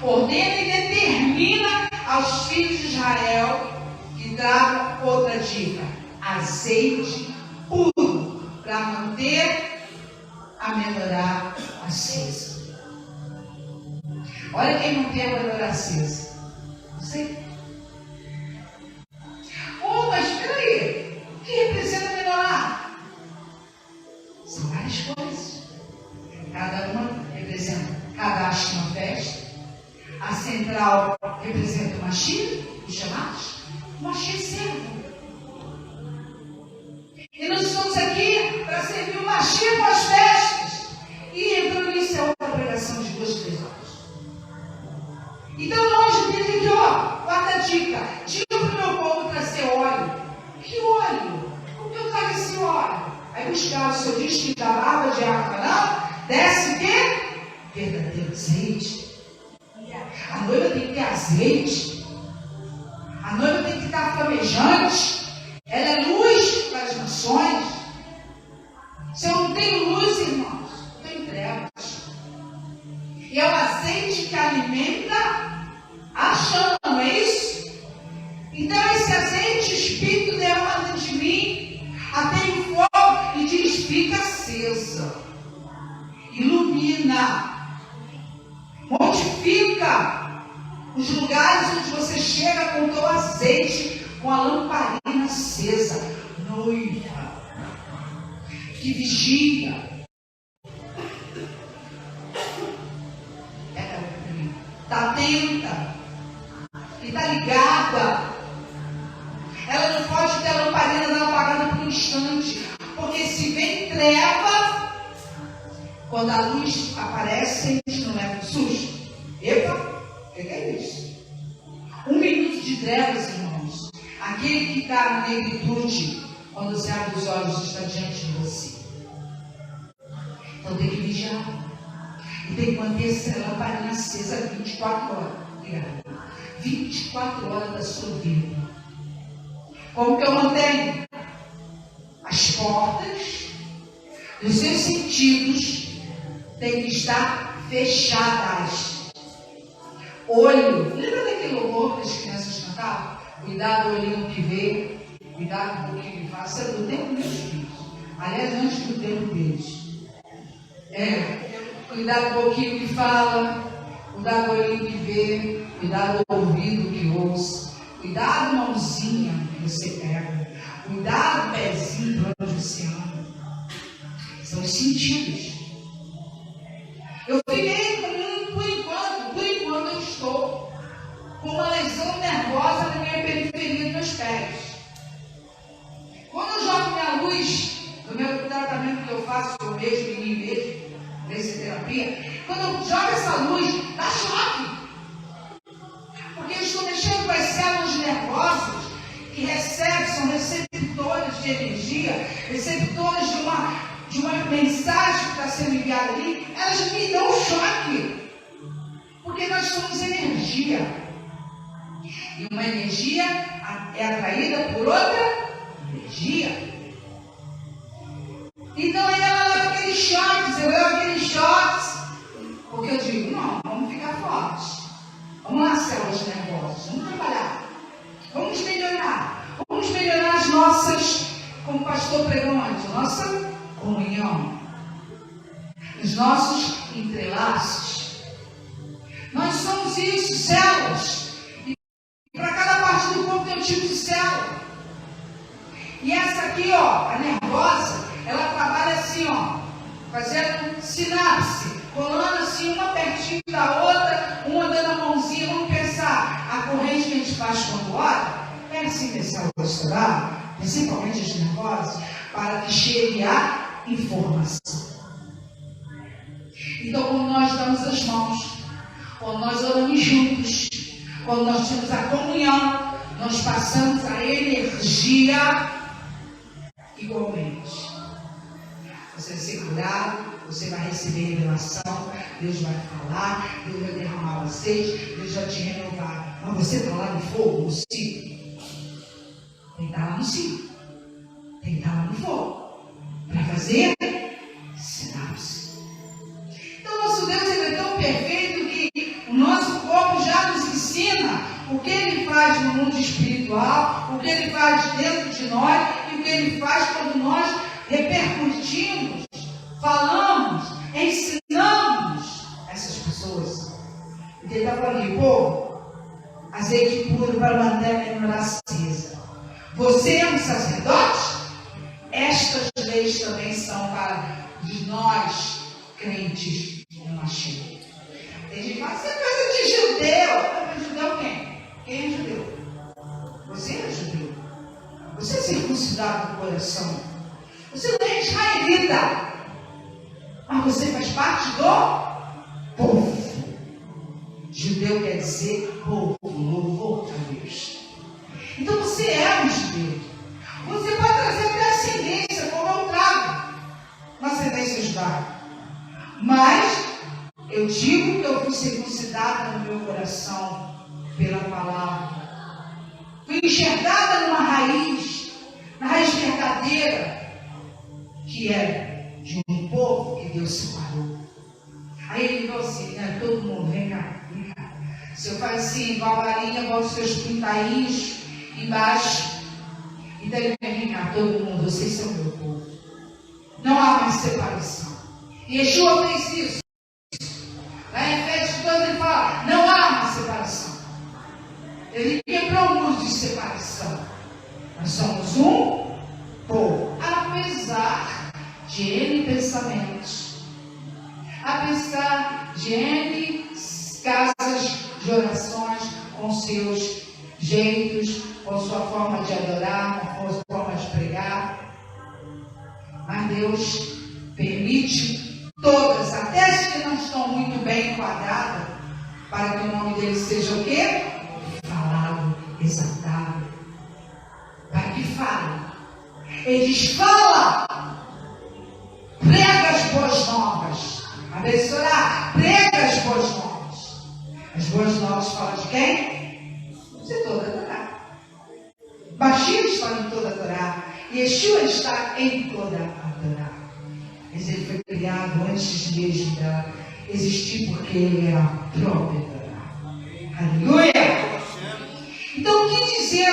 ordena e determina aos filhos de Israel que tragam outra dica, azeite puro, para manter a menorá acesa. Olha quem não tem a menorá acesa. Você? Oh, mas peraí, o que representa a menorá? São várias coisas. Cada uma representa cada haste uma festa. A central representa o Mashiach, os chamados. O Mashiach serve. E nós estamos aqui para servir o Mashiach com as festas. E entrando nisso é outra pregação de 2, 3 horas. Então nós temos aqui, ó, quarta dica. Diga para o meu povo trazer óleo. Que óleo? Como que eu trago esse óleo? Aí buscar o seu disco da barba de Acaná, desce o quê? Verdadeiro azeite. A noiva tem que ter azeite. A noiva tem que estar flamejante. Ela é luz para as nações. Se eu não tenho luz, irmãos, eu tenho trevas. E é o azeite que alimenta a chama, não é isso? Então esse azeite, o Espírito derrama fica acesa, ilumina, mortifica os lugares onde você chega com o teu azeite, com a lamparina acesa, noiva, que vigia. Está atenta, que está ligada. Ela não pode ter a lamparina não apagada por um instante, porque se vem treva, quando a luz aparece, a gente não leva um susto. Epa, o que é isso? 1 minuto de trevas, irmãos. Aquele que está na negritude, quando você abre os olhos, está diante de você. Então tem que vigiar. E tem que manter essa lamparina acesa 24 horas. 24 horas da sua vida. Como que eu mantenho? As portas dos seus sentidos têm que estar fechadas. Olho. Lembra daquele louvor que as crianças cantavam? Cuidado, olhinho que vê. Cuidado com o que faz. Isso é do tempo dos meus filhos. Aliás, antes do tempo deles. Cuidado com o que fala. Cuidado com o olhinho que vê. Cuidado com o ouvido que ouça. Cuidado, mãozinha que você pega. Cuidado, pezinho para onde você anda. São os sentidos. Eu fiquei por enquanto eu estou com uma lesão nervosa na minha periferia dos meus pés. Quando eu jogo minha luz do meu tratamento que eu faço, eu mesmo, em mim mesmo, nessa terapia, quando eu jogo essa luz, dá choque. Porque eu estou mexendo com as células nervosas que recebem, são receptores de energia, receptores de uma mensagem que está sendo enviada ali, elas me dão choque. Porque nós somos energia. E uma energia é atraída por outra energia. Então ela leva aqueles choques, eu levo aqueles choques. Porque eu digo, não, vamos ficar fortes. Vamos lá, células nervosas, vamos trabalhar. Vamos melhorar as nossas, como o pastor pregou antes, nossa comunhão. Os nossos entrelaços. Nós somos isso, células. E para cada parte do corpo tem um tipo de célula. E essa aqui, ó, a nervosa, ela trabalha assim, ó, fazendo sinapse, colando assim uma pertinho da outra, uma dando a mãozinha. Vamos pensar, a corrente que a gente faz quando ora, é assim que as células trabalham, principalmente as nervosas, para que chegue a informação. Então, quando nós damos as mãos, quando nós oramos juntos, quando nós temos a comunhão, nós passamos a energia igualmente. Você vai ser curado, você vai receber revelação, Deus vai falar, Deus vai derramar o azeite, Deus vai te renovar. Mas você está lá no fogo, no ciclo. Tem que estar lá no ciclo. Tem que estar lá no fogo. Para fazer sinapse. Então, nosso Deus ele é tão perfeito que o nosso corpo já nos ensina o que ele faz no mundo espiritual, o que ele faz dentro de nós e o que ele faz quando nós repercutimos, falamos, ensinamos essas pessoas. E ele está falando ali, pô, azeite puro para manter a menorá acesa. Você é um sacerdote? Estas leis também são para nós, crentes no Mashiach. Tem gente que fala, isso é coisa de judeu. Mas judeu quem? Quem é judeu? Você é judeu. Você é circuncidado do coração. Você não é israelita. Mas você faz parte do povo. Judeu quer dizer povo, louvor a Deus. Então você é um judeu. Você pode trazer descendência, como eu trago, uma ascendência judaica. Mas eu digo que eu fui circuncidada no meu coração pela palavra. Fui enxergada numa raiz, na raiz verdadeira, que é de um povo que Deus separou. Aí ele falou assim, né, todo mundo, vem cá, vem cá. Se eu faço assim, igual a varinha, bota os seus pintainhos embaixo. Então ele vem cá, todo mundo, vocês são meu povo. Não há mais separação. Yeshua fez isso. Lá em Efésios 2 ele fala, não há mais separação. Ele quebrou o muro de separação. Nós somos um povo. Apesar de N pensamentos, apesar de N casas de orações, com seus jeitos, com sua forma de adorar, com sua forma de pregar. Mas Deus permite todas, até as que não estão muito bem enquadradas, para que o nome dele seja o quê? Falado, exaltado. Para que fale. Ele diz, fala! Prega as boas novas. Abençoar, prega as boas novas. As boas novas falam de quem? De toda a Torá. Baixinhos falam em toda a Torá. Yeshua está em toda a Torá. Mas ele foi criado antes mesmo de existir, porque ele é a própria Torá. Aleluia! Então, o que quis dizer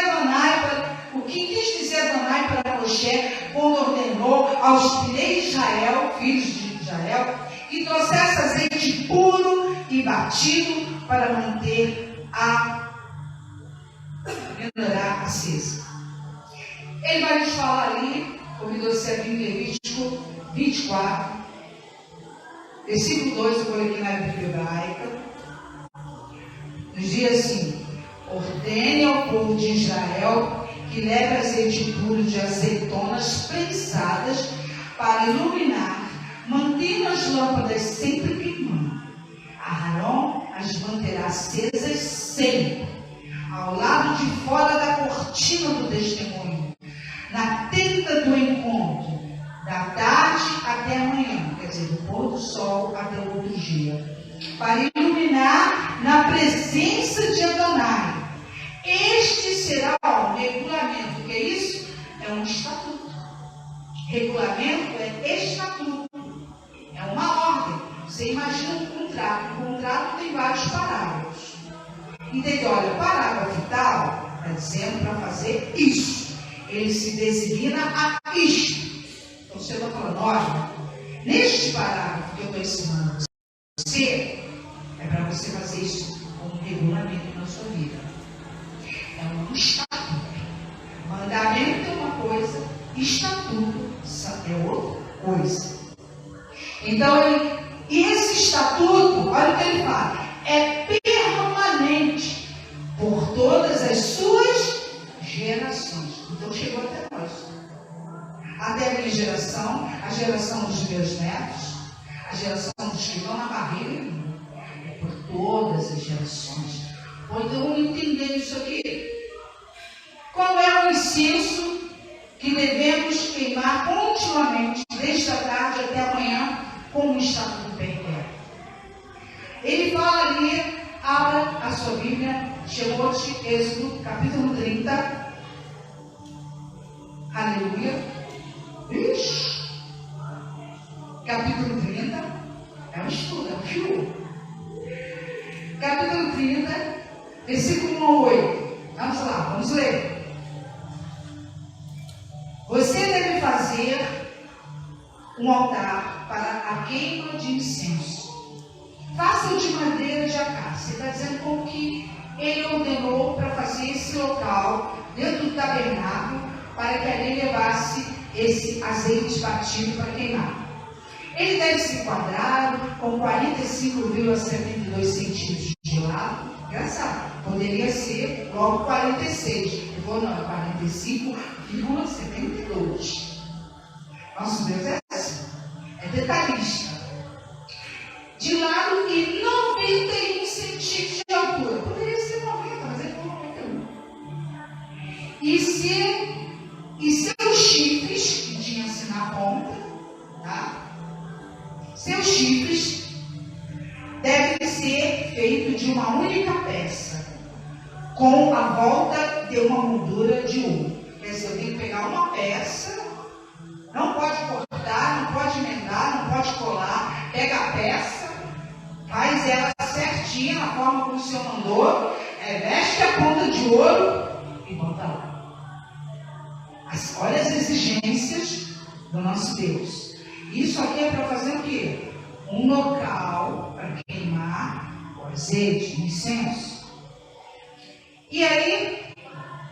Adonai para Moshe, quando ordenou aos filhos de Israel, que trouxesse azeite puro e batido para manter a menorá acesa? Ele vai nos falar ali, convidou-se a Levítico 24, versículo 2, eu vou ler aqui na Bíblia hebraica. Nos diz assim: ordene ao povo de Israel que leve azeite puro de azeitonas prensadas para iluminar, mantendo as lâmpadas sempre queimando. Arão as manterá acesas sempre, ao lado de fora da cortina do testemunho, na tenda do encontro, da tarde até a manhã, quer dizer, do pôr do sol até o outro dia, para iluminar na presença de Adonai. Este será um regulamento. O que é isso? É um estatuto. Regulamento é estatuto. É uma ordem. Você imagina um contrato. O contrato tem vários parágrafos. Entendeu? Olha, o parágrafo tal está dizendo para fazer isso. Ele se designa a isto. Então você está falando, olha, neste parágrafo que eu estou ensinando você, é para você fazer isso como regulamento na sua vida. É um estatuto. Mandamento é uma coisa, estatuto é outra coisa. Então, esse estatuto, olha o que ele fala, é permanente por todas as suas gerações. Então, chegou até nós. Até a minha geração, a geração dos meus netos, a geração dos que estão na barriga, é por todas as gerações. Então, entender isso aqui. Qual é o incenso que devemos queimar continuamente, desde a tarde até amanhã, como está tudo bem claro? Ele fala ali, abra a sua Bíblia, Shemot, Êxodo, capítulo 30. Aleluia. Ixi. Capítulo 30. É um estudo, é um fio. Capítulo 30, versículo 1 ao 8. Vamos lá, vamos ler. Você deve fazer um altar para a queima de incenso. Faça-o de madeira de acácia. Está dizendo como que ele ordenou para fazer esse local dentro do tabernáculo, para que ali levasse esse azeite batido para queimar. Ele deve ser quadrado, com 45,72 centímetros de lado. Engraçado, poderia ser logo 46. Eu vou, não, 45,72. Nosso Deus é assim, é detalhista. De lado e 91 centímetros de altura. Poderia ser 90, mas ele falou 91. E seus chifres, que tinha assim na ponta, tá? Seus chifres devem ser feitos de uma única peça, com a volta de uma moldura de ouro. Quer dizer, eu tenho que pegar uma peça, não pode cortar, não pode emendar, não pode colar. Pega a peça, faz ela certinha, na forma como o Senhor mandou, veste a ponta de ouro e bota lá. Olha as exigências do nosso Deus. Isso aqui é para fazer o quê? Um local para queimar o azeite, o incenso. E aí,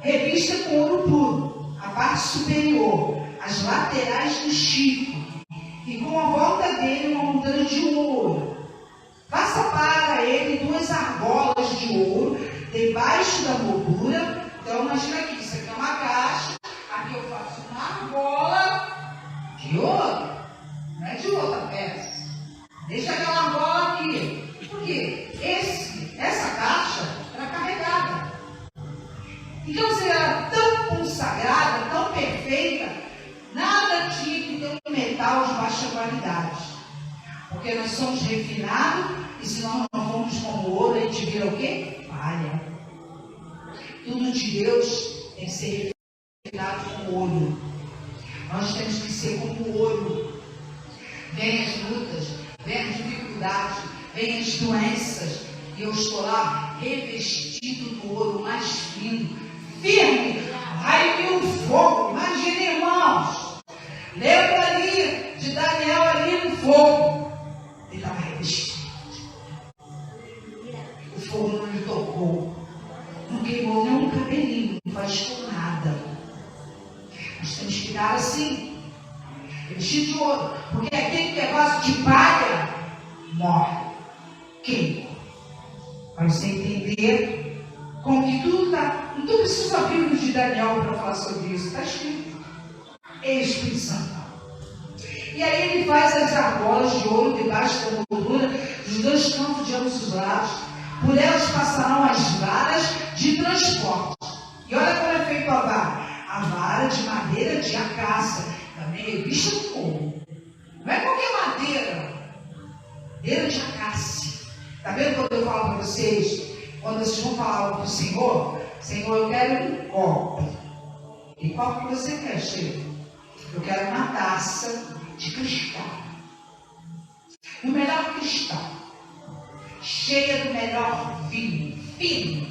revista com ouro puro, a parte superior, as laterais do chifre, e com a volta dele uma montante de ouro. Faça para ele 2 argolas de ouro debaixo da moldura. Então, imagina aqui, isso aqui é uma caixa, aqui eu faço uma argola de ouro, não é de outra peça. Deixa aquela argola aqui, porque essa caixa era carregada. Então, você era tão consagrada, tão perfeita, nada tinha que ter um metal de baixa qualidade. Porque nós somos refinados, e se nós não formos como ouro, a gente vira o quê? Palha. Tudo de Deus tem que ser refinado como ouro. Nós temos que ser como ouro. Vem as lutas, vem as dificuldades, vem as doenças, e eu estou lá revestido do ouro mais fino, firme. Aí viu o fogo. Imagina, irmãos. Lembra ali de Daniel ali no fogo. Ele estava revestido. O fogo não lhe tocou. Não queimou nem um cabelinho. Não faz nada. Nós temos que ficar assim. Revestido de ouro. Porque aquele que é vaso de palha morre. Queima. Para você entender como que tudo está. Não precisa abrir o livro de Daniel para falar sobre isso. Está escrito. Espírito Santo. E aí ele faz as argolas de ouro debaixo da moldura dos 2 cantos de ambos os lados. Por elas passarão as varas de transporte. E olha como é feito a vara. A vara de madeira de acácia, também revista com ouro. Não é qualquer madeira. Madeira de acácia. Está vendo quando eu falo para vocês? Quando vocês vão falar para o Senhor, Senhor, eu quero um copo. Que copo que você quer, Chico? Eu quero uma taça de cristal. O melhor cristal. Cheia do melhor vinho. Fino.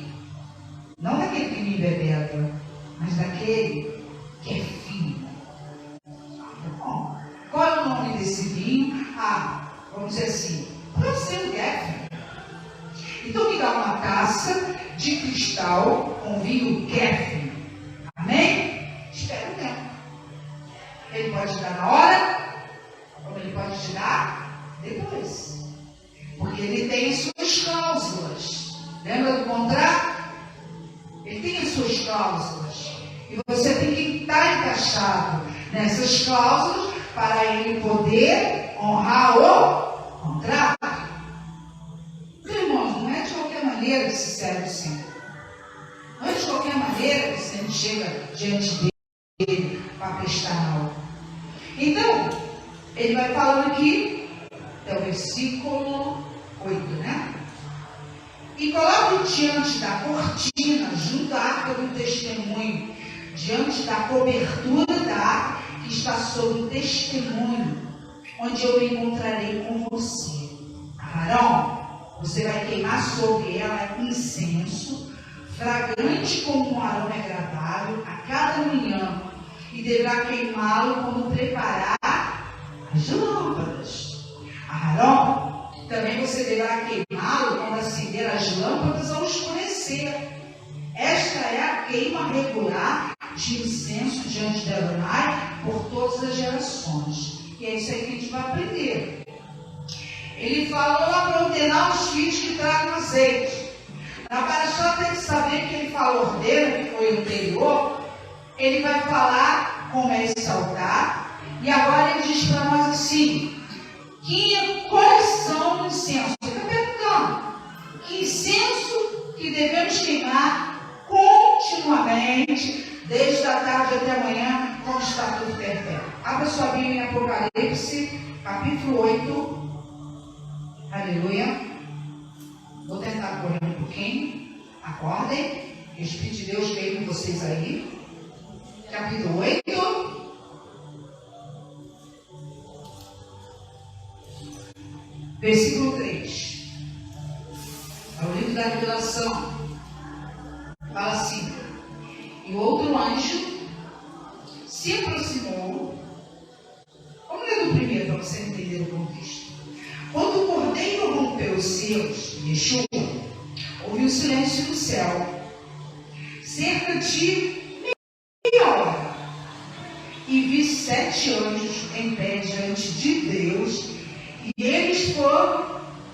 Não daquele que me bebendo, mas daquele que é fino. Bom, qual é o nome desse vinho? Vamos dizer assim, pode ser o Geffen. Então me dá uma taça de cristal com vinho Geffen. Amém? Espera o tempo. Ele pode te dar na hora, ou ele pode te dar depois. Porque ele tem as suas cláusulas. Lembra do contrato? Ele tem as suas cláusulas. E você tem que estar encaixado nessas cláusulas para ele poder honrar o contrato. Então, irmãos, não é de qualquer maneira que se serve o Senhor. Não é de qualquer maneira que você chega diante dele para prestar algo. Então, ele vai falando aqui, é o versículo 8, né? E coloque diante da cortina, junto à arca do testemunho, diante da cobertura da arca que está sobre o testemunho, onde eu me encontrarei com você. Arão, você vai queimar sobre ela incenso, fragrante como um aroma agradável, a cada manhã, e deverá queimá-lo como preparar as lâmpadas. Arão, também você deverá queimá-lo quando acender as lâmpadas ao escurecer. Esta é a queima regular de incenso diante de Adonai por todas as gerações. E é isso aí que a gente vai aprender. Ele falou para ordenar os filhos que tragam azeite. Na Paraxá tem que saber que ele falou ordeiro, que foi o anterior. Ele vai falar como é esse altar. E agora ele diz para nós assim: quais são os incensos? Ele está perguntando: que incenso que devemos queimar continuamente, desde a tarde até amanhã, como está tudo perfeito? Abra sua Bíblia em Apocalipse, capítulo 8. Aleluia. Vou tentar correr um pouquinho. Acordem. O Espírito de Deus veio com vocês aí. Capítulo 8. Versículo 3. É o livro da Revelação. Fala assim: e o outro anjo se aproximou. Vamos ler do primeiro para contexto. Quando o cordeiro rompeu os selos, Yeshua, houve um silêncio no céu, cerca de meia hora, e vi 7 anjos em pé diante de Deus, e eles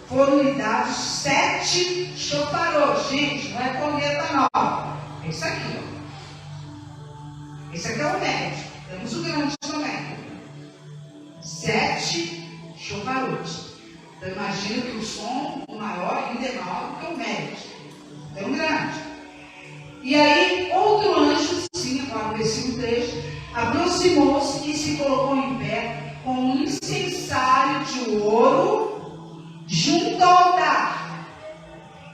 foram lhe dados 7 chofarós. Gente, não é corneta não, é isso aqui, ó. Esse aqui é o médio, temos o grande também. 7 chofarós. Então imagina que o som, o maior, ainda é maior do que o médio, é um grande. E aí outro anjo, sim, agora no versículo 3, aproximou-se e se colocou em pé com um incensário de ouro junto ao altar.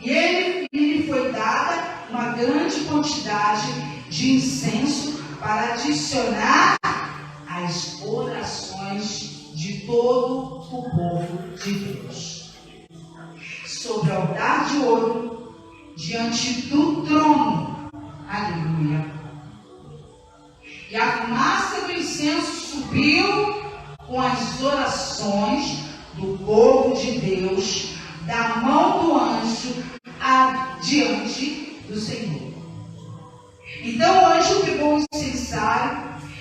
E lhe foi dada uma grande quantidade de incenso para adicionar às orações de todo o povo de Deus. Sobre o altar de ouro, diante do trono. Aleluia. E a fumaça do incenso subiu com as orações do povo de Deus, da mão do anjo, adiante do Senhor. Então o anjo pegou o incensário,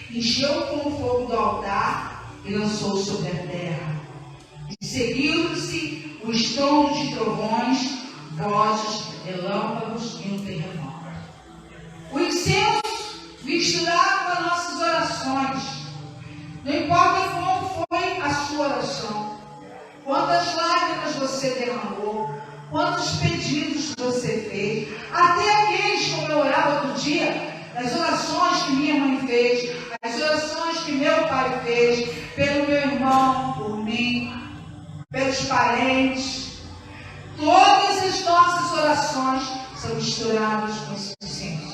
encheu com o fogo do altar e lançou sobre a terra. E seguiu-se o estrondo de trovões, vozes, relâmpagos e um terremoto. O incenso misturado com as nossas orações. Não importa como foi a sua oração, quantas lágrimas você derramou, quantos pedidos você fez, até aqueles, como eu orava outro dia, as orações que minha mãe fez, as orações que meu pai fez, pelo meu irmão, por mim, pelos parentes, todas as nossas orações são misturadas com esse incenso.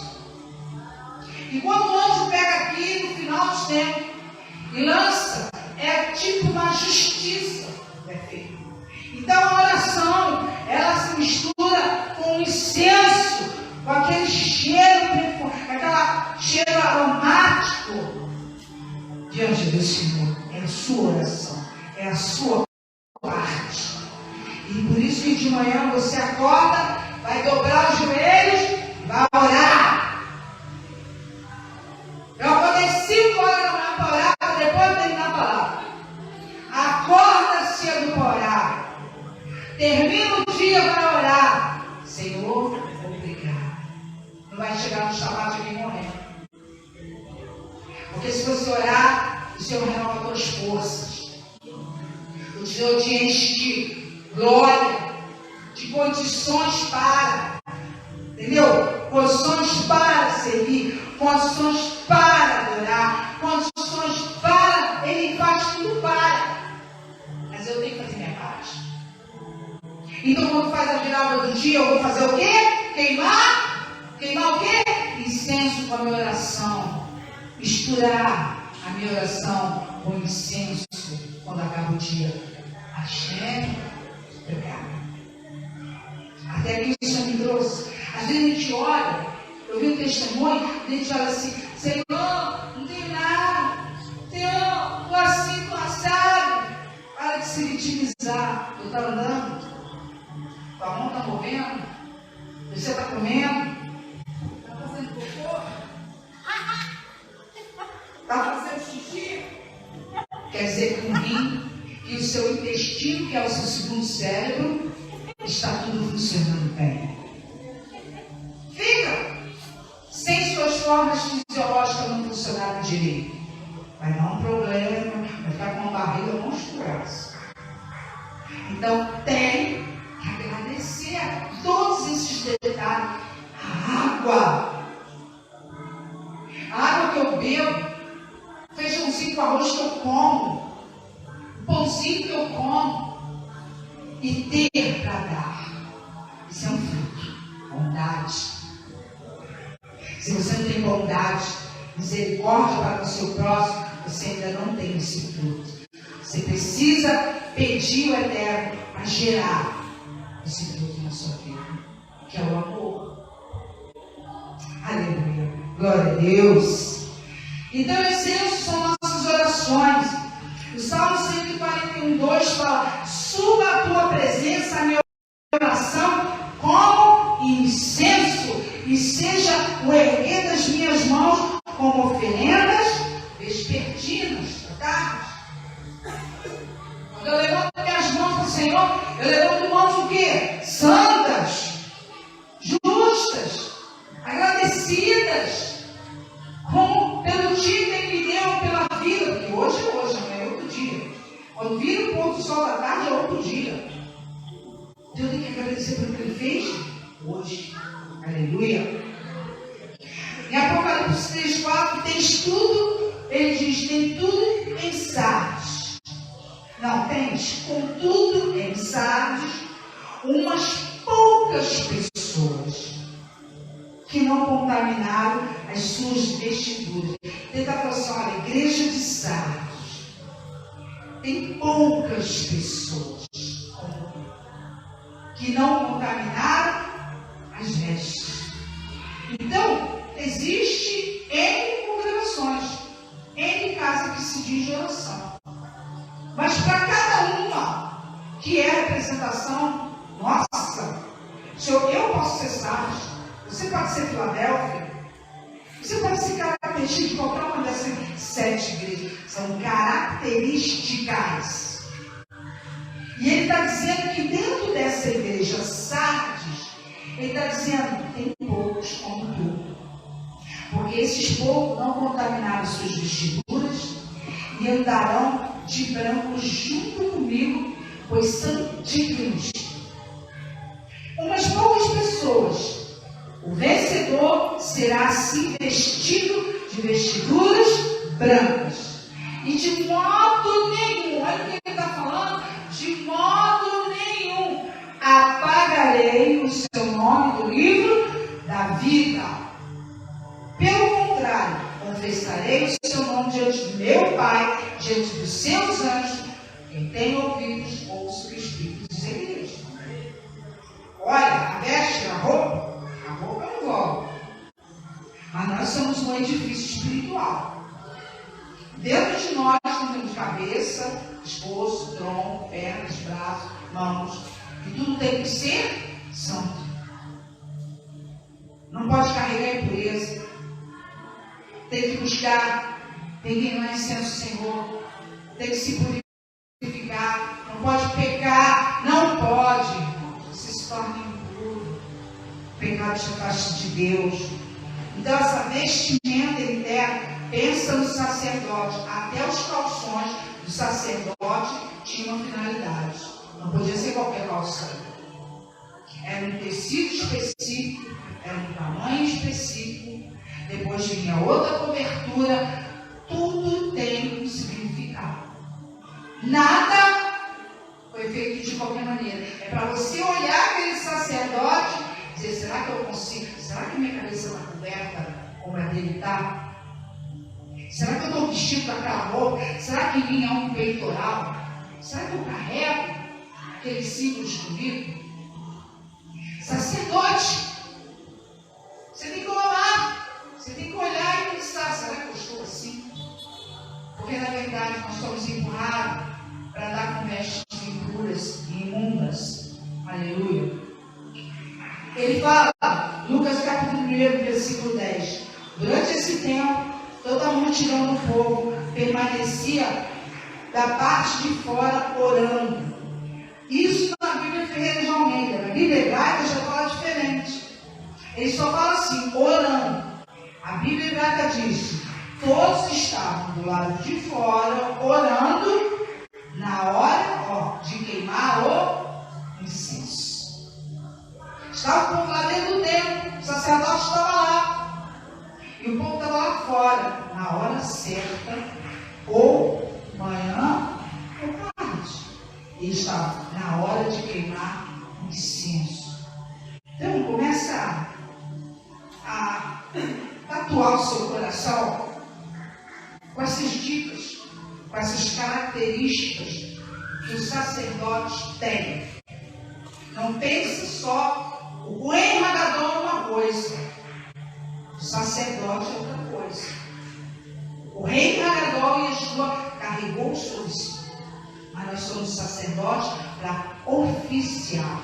E quando o anjo pega aqui no final dos tempos e lança, é tipo uma justiça que é feita. Então a oração, ela se mistura com o incenso, com aquele cheiro, aquele cheiro aromático diante do Senhor. É a sua oração, é a sua parte. E por isso que de manhã você acorda, vai dobrar os joelhos, vai orar. Eu acordei 5 horas da manhã para orar, depois de terminar a palavra. Acorda cedo para orar. Termina o dia para orar. Senhor, obrigado. Não vai chegar no chamado de quem morrer. Porque se você orar, o Senhor renova suas forças. O Senhor te enche de glória, de condições para, entendeu? Condições para servir, condições para adorar, condições para, Ele faz tudo para. Mas eu tenho que fazer minha parte. Então quando faz a virada do dia, eu vou fazer o quê? Queimar o quê? Incenso com a minha oração. Misturar a minha oração com incenso quando acaba o dia. Hashem, obrigado. Até que isso me trouxe. Às vezes a gente olha, eu vi um testemunho, a gente olha assim, Senhor, não tenho nada. Senhor, estou assim, estou assado. Para de se vitimizar. Eu estou andando, tua mão está movendo, você está comendo, está fazendo cocô, está fazendo xixi. Quer dizer que o rim e o seu intestino, que é o seu segundo cérebro, está tudo funcionando bem. Fica sem suas formas fisiológicas não funcionarem direito. Vai dar um problema, vai ficar com uma barriga monstruosa. Então tem que agradecer a todos esses detalhes. A água que eu bebo, feijãozinho com arroz que eu como, o pãozinho que eu como, e ter para dar. Isso é um fruto, bondade. Se você não tem bondade, misericórdia para o seu próximo, você ainda não tem esse fruto. Você precisa pedir o Eterno para gerar esse fruto na sua vida, que é o amor. Aleluia. Glória a Deus. Então, esses são nossas orações. O Salmo 141:2 fala: suba a tua presença, a minha oração, como incenso, e seja o erguer das minhas mãos como oferendas vespertinas, tá? Quando eu levanto minhas mãos para o Senhor, eu levanto mãos o quê? Santas, justas, agradecidas, pelo dia que Ele me deu, pela vida, porque hoje é hoje, amanhã é outro dia. Quando vira o pôr do sol da tarde é outro dia. Então eu tenho que agradecer pelo que Ele fez hoje. Aleluia. Em Apocalipse 3:4 tens tudo, ele diz, tem tudo em Sardes. Não, tens, contudo, em Sardes, umas poucas pessoas que não contaminaram as suas vestiduras. Tenta falar assim, olha, igreja de Sardes, tem poucas pessoas que não contaminaram as vestes. Então, existe N congregações, N casa que se diz de oração. Mas para cada uma que é a representação nossa, se eu posso ser Sardes, você pode ser Filadélfia, você pode ser característica de qualquer uma dessas 7 igrejas. São características. E ele está dizendo que dentro dessa igreja Sardes, ele está dizendo, tem poucos como tu. Porque esses poucos não contaminaram suas vestiduras e andarão de branco junto comigo, pois são dignos. Umas poucas pessoas. O vencedor será assim vestido de vestiduras brancas. E de modo nenhum, olha o que ele está falando, de modo nenhum apagarei o seu nome do livro da vida. Pelo contrário, confessarei o seu nome diante do meu Pai, diante dos seus anjos. Quem tem ouvidos, ouça o que o Espírito diz à igreja. Olha, a veste, a roupa não volta. Mas nós somos um edifício espiritual. Dentro de nós temos cabeça, pescoço, tronco, pernas, braços, mãos. E tudo tem que ser santo. Não pode carregar impureza. Tem que buscar, tem que ir lá em incenso ao Senhor. Tem que se purificar. Não pode pecar. Não pode. Você se torna impuro. O pecado te afasta de Deus. Então essa vestimenta interna, pensa no sacerdote. Até os calções do sacerdote tinham uma finalidade. Não podia ser qualquer calção. Era um tecido específico, era um tamanho específico. Depois vinha outra cobertura. Tudo tem um significado. Nada foi feito de qualquer maneira. É para você olhar aquele sacerdote e dizer, será que eu consigo? Será que minha cabeça está coberta como a dele está? Será que eu estou vestido com aquela roupa? Será que em mim há um peitoral? Será que eu carrego aqueles símbolos comigo? Sacerdote, você tem que olhar, você tem que olhar e pensar, será que eu estou assim? Porque na verdade nós somos empurrados para andar com vestes impuras e imundas. Aleluia. Ele fala, Lucas capítulo 1, versículo 10. Durante esse tempo, toda a multidão do povo permanecia da parte de fora orando. Isso na Bíblia Ferreira de Almeida. Na Bíblia Hebraica já fala diferente. Ele só fala assim, orando. A Bíblia Hebraica diz, todos estavam do lado de fora orando na hora de queimar o incenso. Estava o povo lá dentro do templo, o sacerdote estava lá. E o povo estava lá fora, na hora certa, ou manhã ou tarde. Ele estava na hora de queimar o incenso. Então começa a tatuar o seu coração com essas dicas, com essas características que o sacerdote tem. Não pense só, o Cohen Hagadol é uma coisa, o sacerdote é outra coisa. O rei Hagadol e Yeshua carregou eu sou isso. Mas nós somos sacerdotes para oficiar,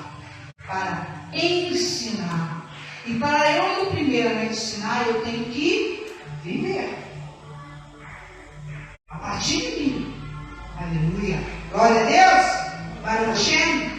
para ensinar. E para eu, primeiramente, ensinar, eu tenho que viver. A partir de mim. Aleluia. Glória a Deus. Para o Shem.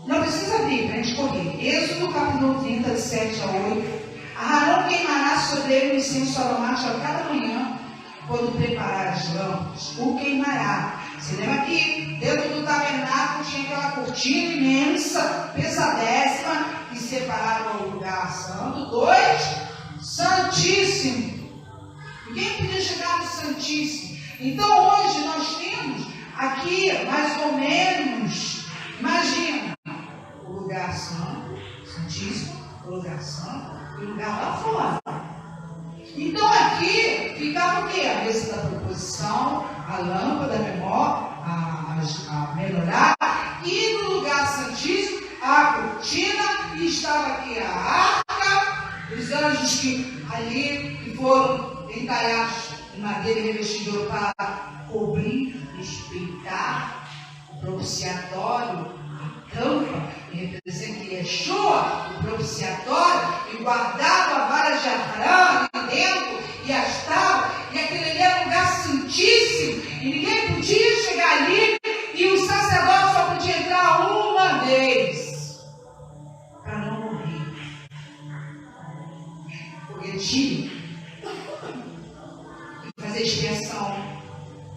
Não precisa abrir para a gente correr. Êxodo capítulo 30, de 7 a 8. Arão queimará sobre ele o incenso aromático a cada manhã, quando preparar as lâmpadas. O queimará. Você lembra que dentro do tabernáculo tinha aquela cortina imensa, pesadésima, que separava o lugar santo. 2, santíssimo. Ninguém podia chegar no santíssimo. Então hoje nós temos aqui mais ou menos, imagina, o lugar santo, santíssimo, o lugar santo e o lugar lá fora. Então aqui ficava o quê? A mesa da proposição, a lâmpada menor, a menorá, e no lugar santíssimo a cortina, e estava aqui a arca, os anjos que ali foram entalhados em madeira e revestidos de ouro para cobrir, respeitar o propiciatório, a tampa, que representa Yeshua, o propiciatório, e guardava a vara de Arão ali dentro, e as tábuas, e aquele ali era um lugar santíssimo, e ninguém podia chegar ali, e o sacerdote só podia entrar uma vez, para não morrer. Porque tinha que fazer expiação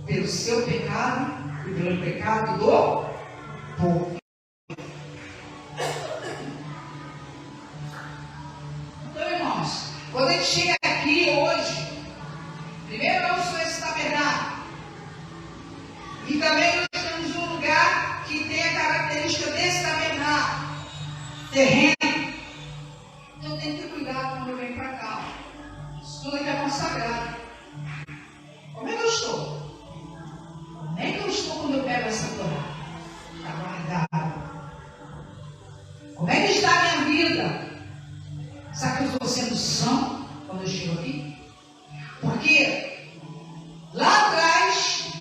pelo seu pecado e pelo pecado do povo. Então, irmãos, quando a gente chega aqui hoje, primeiro eu sou esse tabernáculo. E também nós temos um lugar que tem a característica desse tabernáculo, terreno. Então tem que ter cuidado quando eu venho para cá. Isso tudo aqui é consagrado. Como é que eu estou? Como é que eu estou quando eu pego essa Torá? Está guardada. Como é que está a minha vida? Será que eu estou sendo são quando eu chego aqui? Porque lá atrás,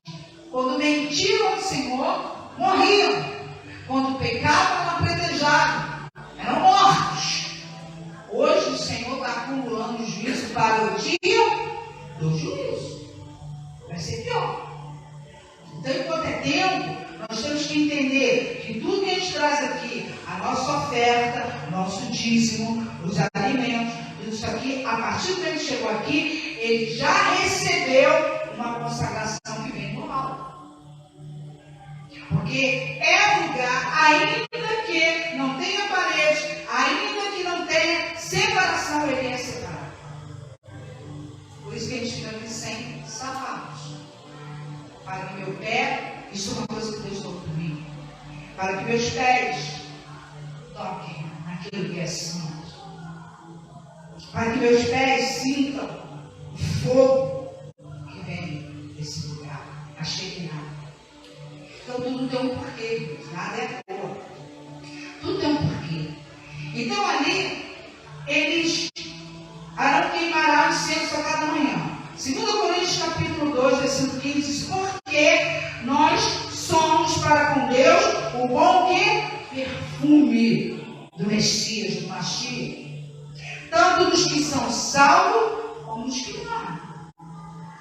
quando mentiram ao Senhor, morriam. Quando pecavam, apredrejavam. Eram mortos. Hoje o Senhor está acumulando juízo para o dia do juízo. Vai ser pior. Então, enquanto é tempo, nós temos que entender que tudo que a gente traz aqui, a nossa oferta, o nosso dízimo, os alimentos, tudo isso aqui, a partir do que ele chegou aqui, ele já recebeu uma consagração que vem do alto. Porque é um lugar, ainda que não tenha parede, ainda que não tenha separação, ele é separado. Por isso que a gente fica aqui sem sapatos. Para que meu pé, isso é uma coisa que Deus falou comigo, para que meus pés toquem naquilo que é santo. Para que meus pés sintam o fogo que vem desse lugar, a Shekinah. Então tudo tem um porquê, nada é à toa. Tudo tem um porquê. Então ali, eles Arão queimará o incenso a cada manhã. 2 Coríntios capítulo 2, versículo 15, diz: porque nós somos para com Deus o bom perfume do Messias, do Mashiach. Tanto dos que são salvos, como dos que não.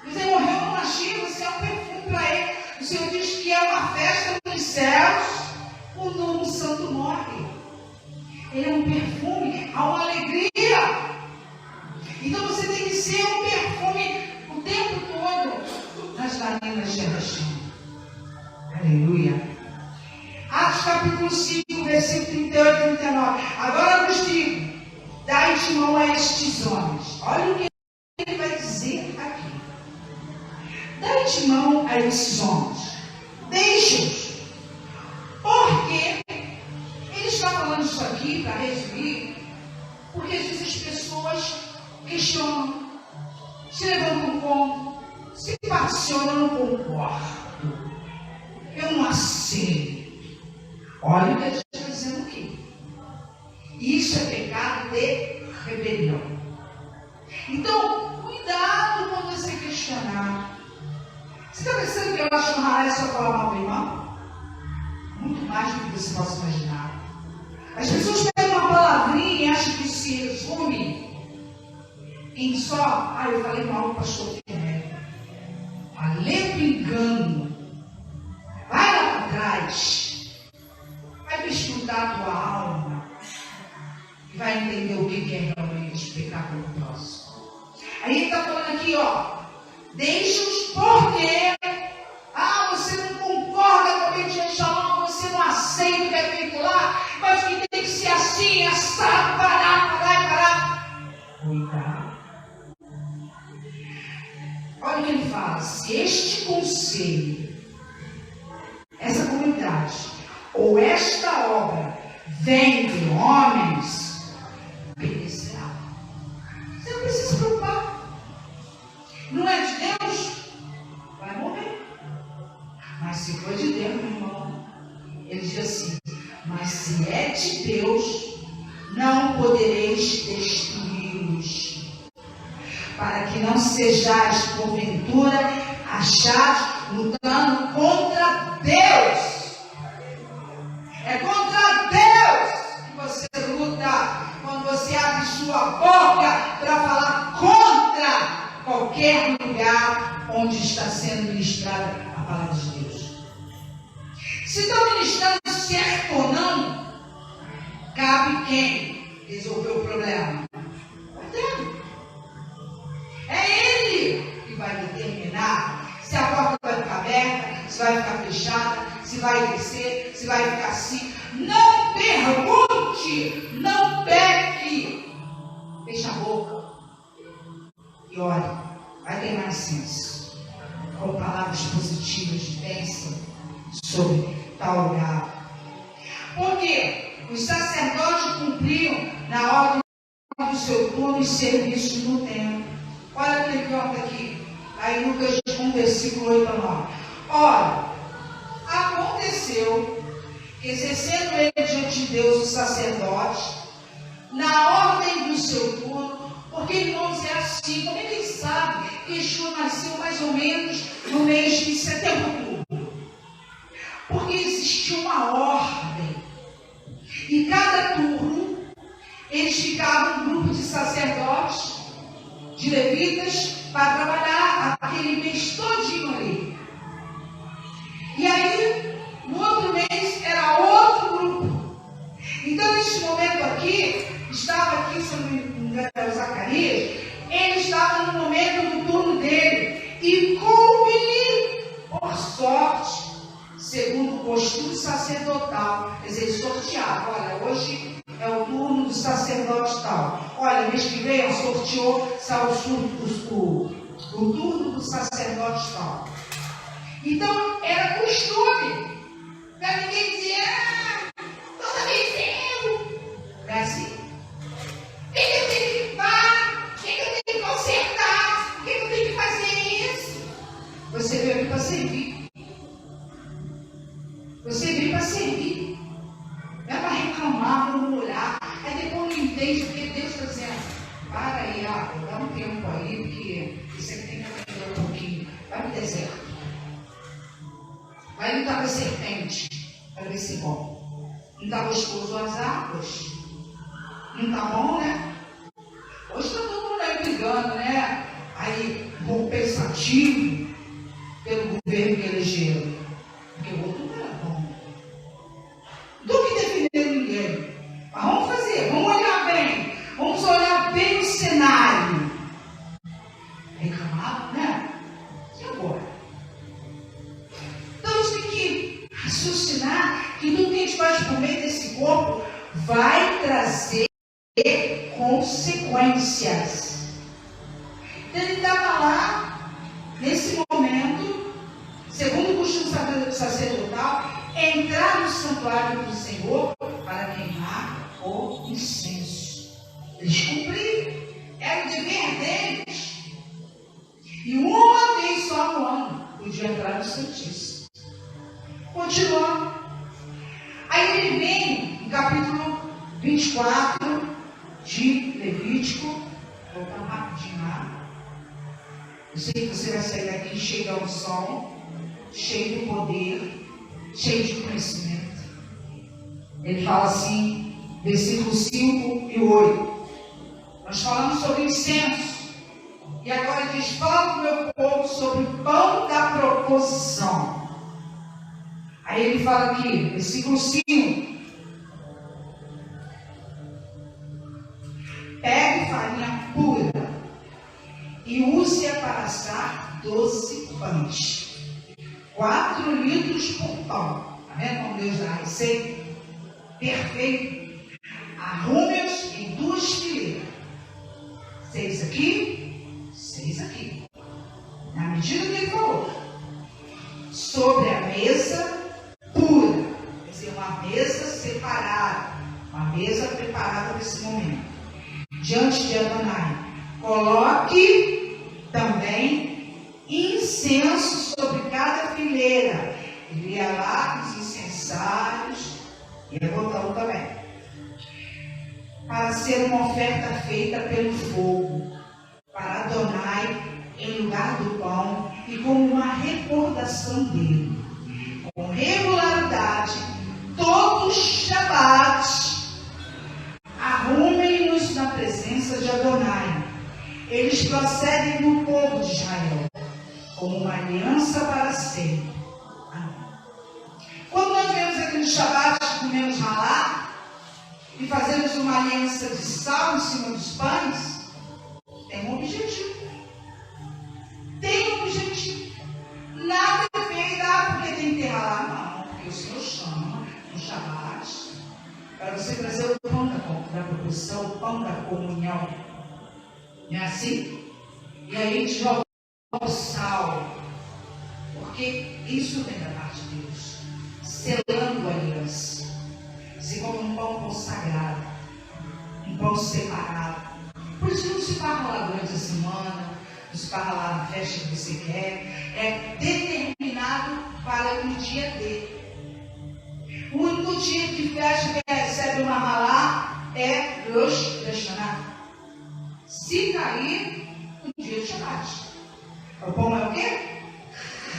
Você morreu no Mashiach, você é um perfume para ele. O Senhor diz que é uma festa nos céus, o novo santo morre. Ele é um perfume, há uma alegria. Então você tem que ser um perfume o tempo todo nas narinas de Hashem. Aleluia. Atos capítulo 5, versículo 38 e 39. Agora vos digo, dai timão a estes homens. Olha o que ele vai dizer aqui. Dai timão a esses homens. Deixa-os. Porque ele está falando isso aqui, para resumir, porque às vezes as pessoas questionam, se levantam um ponto, se particionam, não concordo, eu não aceito. Olha o que a gente está dizendo aqui. Isso é pecado de rebelião. Então, cuidado quando você questionar. Você está pensando que eu acho honrar é só falar mal do irmão? Muito mais do que você possa imaginar. As pessoas pegam uma palavrinha e acham que se resume em só, eu falei mal do pastor Fernando. Além do engano, vai lá para trás, vai estudar a tua alma e vai entender o que é realmente pecar pelo próximo. Aí ele está falando aqui, deixa-os porque você não concorda com a obediência de Shalom, você não aceita o que é feito lá, mas que tem que ser assim, assado, parar. Cuidado. Olha o que ele fala, se este conselho, essa comunidade, ou esta obra vem de homens, obedecerá. Você não precisa se preocupar. Não é de Deus? Vai morrer. Mas se for de Deus, meu irmão, ele diz assim, mas se é de Deus, não podereis destruí-los, para que não sejais, porventura, achados lutando contra Deus. É contra Deus que você luta quando você abre sua boca para falar contra qualquer lugar onde está sendo ministrada a palavra de Deus. Se estão ministrando certo ou não, cabe quem resolver o problema. É Ele que vai determinar se a porta vai ficar aberta, se vai ficar fechada, se vai descer, se vai ficar assim. Não pergunte, não peque. Fecha a boca e olhe, vai ter mais senso. Com palavras positivas de bênção sobre tal lugar. Porque os sacerdotes cumpriam na ordem do seu turno e serviço no templo. Olha o que ele conta aqui. Aí Lucas 1, versículo 8 a 9. Ora, aconteceu que, exercendo ele diante de Deus o sacerdote, na ordem do seu turno, porque, irmãos, é assim, como é que ele sabe que Yeshua nasceu mais ou menos no mês de setembro? Porque existia uma ordem. E cada turno, eles ficavam um grupo de sacerdotes, de levitas, para trabalhar aquele mês todinho ali. E aí, no outro mês, era outro grupo. Então, nesse momento aqui, estava aqui, se eu não me engano, era o Zacarias, ele estava no momento do turno dele. E coube-lhe, por sorte, segundo o costume sacerdotal. Quer dizer, ele sorteava. Olha, hoje é o turno do sacerdote tal. Olha, mês que vem, sorteou, saiu o turno do sacerdote tal. Então, era costume. Para ninguém dizer, toda vez eu. Não é assim? O que eu tenho que limpar? O que eu tenho que consertar? O que eu tenho que fazer isso? Você veio aqui para servir. Você veio para servir. Não é para reclamar, para murmurar. Aí depois não entende porque Deus está dizendo, para aí, dá um tempo aí, porque isso aqui tem que aprender um pouquinho. Vai no deserto. Vai lutar com a serpente, para ver se é bom. Não está gostoso as águas? Não está bom, né? Hoje está todo mundo aí brigando, né? Aí, compensativo pelo governo que elegeram. Porque o outro não era bom. Não estou aqui defendendo ninguém. Mas vamos fazer, vamos olhar bem. Vamos olhar bem o cenário. Reclamado, né? E agora? Então, nós temos que raciocinar que tudo que a gente faz por meio desse corpo vai trazer consequências. Então, ele estava lá, nesse momento, segundo o costume sacerdotal, entrar no santuário do Senhor para queimar o incenso. Eles cumpriram, era o dever deles. E uma vez só no ano podia entrar no Santíssimo. Continuando. Aí ele vem no capítulo 24 de Levítico, voltando rapidinho lá. Eu sei que você vai sair daqui cheio da unção, cheio do poder, cheio de conhecimento. Ele fala assim, versículos 5 e 8. Nós falamos sobre incenso. E agora diz, fala para o meu povo sobre o pão da proposição. Aí ele fala aqui, versículo 5. Pegue farinha pura e use-a para assar 12 pães. 4 litros por pão. Está vendo como Deus dá a receita? Perfeito. Arrume-os em 2 fileiras. 6 aqui, 6 aqui. Na medida que ele falou. Sobre a mesa pura. Quer dizer, uma mesa separada. Uma mesa preparada para esse momento. Diante de Adonai. Coloque também incenso sobre cada fileira. Ele ia lá com os incensários, ia botando também. Para ser uma oferta feita pelo fogo, para Adonai, em lugar do pão, e como uma recordação dele. Com regularidade, todos os shabat, arrumem-nos na presença de Adonai. Eles procedem do povo de Israel, como uma aliança para sempre. Quando nós vemos aqui no Shabat, comemos ralá, e fazemos uma aliança de sal em cima dos pães, tem um objetivo. Tem um objetivo. Nada é feito, porque tem que ter ralá. Não, porque o Senhor chama no Shabat para você trazer o pão da proposição, o pão da comunhão. Não é assim? E aí a gente joga o sal, porque isso vem da parte de Deus, selando a aliança, assim como um pão consagrado, um pão separado. Por isso não se parla lá durante a semana, não se parla lá na festa que você quer, é determinado para o dia dele. O único dia de festa que recebe uma ralá é Rosh Hashanah. Se cair, no dia de Shabat. O pão é o quê?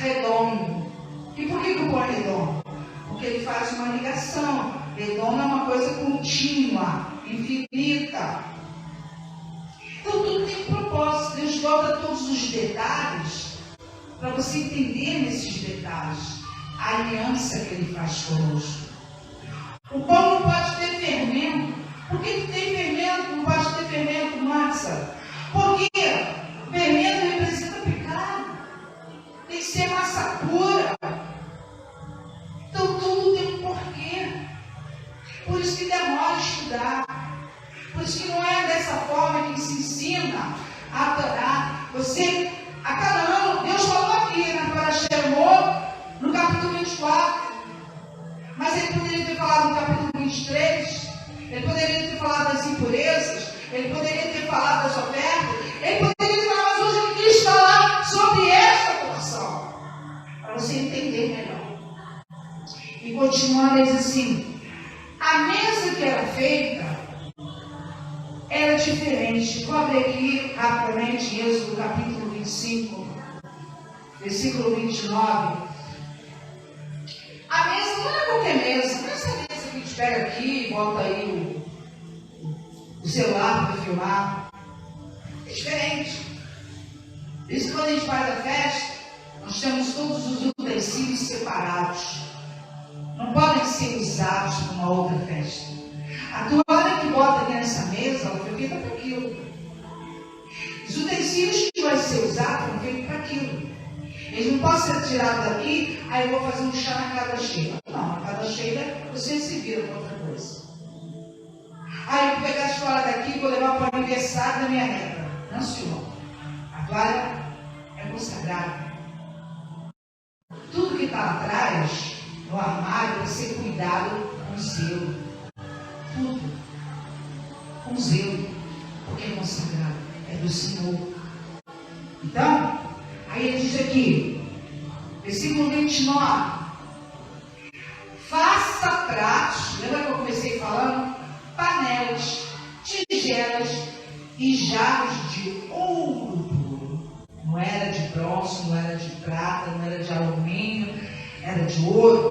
Redondo. E por que o pão é redondo? Porque ele faz uma ligação. Redondo é uma coisa contínua, infinita. Então tudo tem propósito. Deus bota todos os detalhes para você entender nesses detalhes a aliança que ele faz conosco. O pão não pode ter fermento. Por que tem fermento? Não pode ter fermento, massa. Porque fermento representa pecado. Tem que ser massa pura. Então tudo tem um porquê. Por isso que demora a estudar. Por isso que não é dessa forma que se ensina a Torá. Você, a cada ano, Deus falou aqui na Torá Shemot, no capítulo 24. Mas ele poderia ter falado no capítulo 23. Ele poderia ter falado das impurezas, ele poderia ter falado das ofertas, ele poderia ter falado, mas hoje ele quis falar sobre esta porção, para você entender melhor. E continuando, ele diz assim, a mesa que era feita era diferente. Vou abrir aqui rapidamente Êxodo capítulo 25, versículo 29. A mesa não é qualquer mesa, não é essa mesa que a gente pega aqui e bota aí o celular para filmar. É diferente. Por isso que quando a gente faz a festa, nós temos todos os utensílios separados. Não podem ser usados para uma outra festa. A toalha que bota aqui nessa mesa, ela foi feita para aquilo. Os utensílios que vai ser usados foram feitos para aquilo. Eles não podem ser tirados daqui, aí eu vou fazer um chá na casa cheia. Não, na casa cheia você se vira com outra coisa. Aí eu vou pegar a toalha daqui e vou levar para o aniversário da minha neta. Não, senhor. A toalha é consagrada. Tudo que está atrás, no armário, vai ser cuidado com zelo. Tudo. Com zelo. Porque é consagrado. É do Senhor. Então, aí ele diz aqui, versículo 29. Faça pratos, lembra que eu comecei falando? Panelas, tigelas e jarros de ouro puro, moeda bronze, não era de prata, não era de alumínio, era de ouro.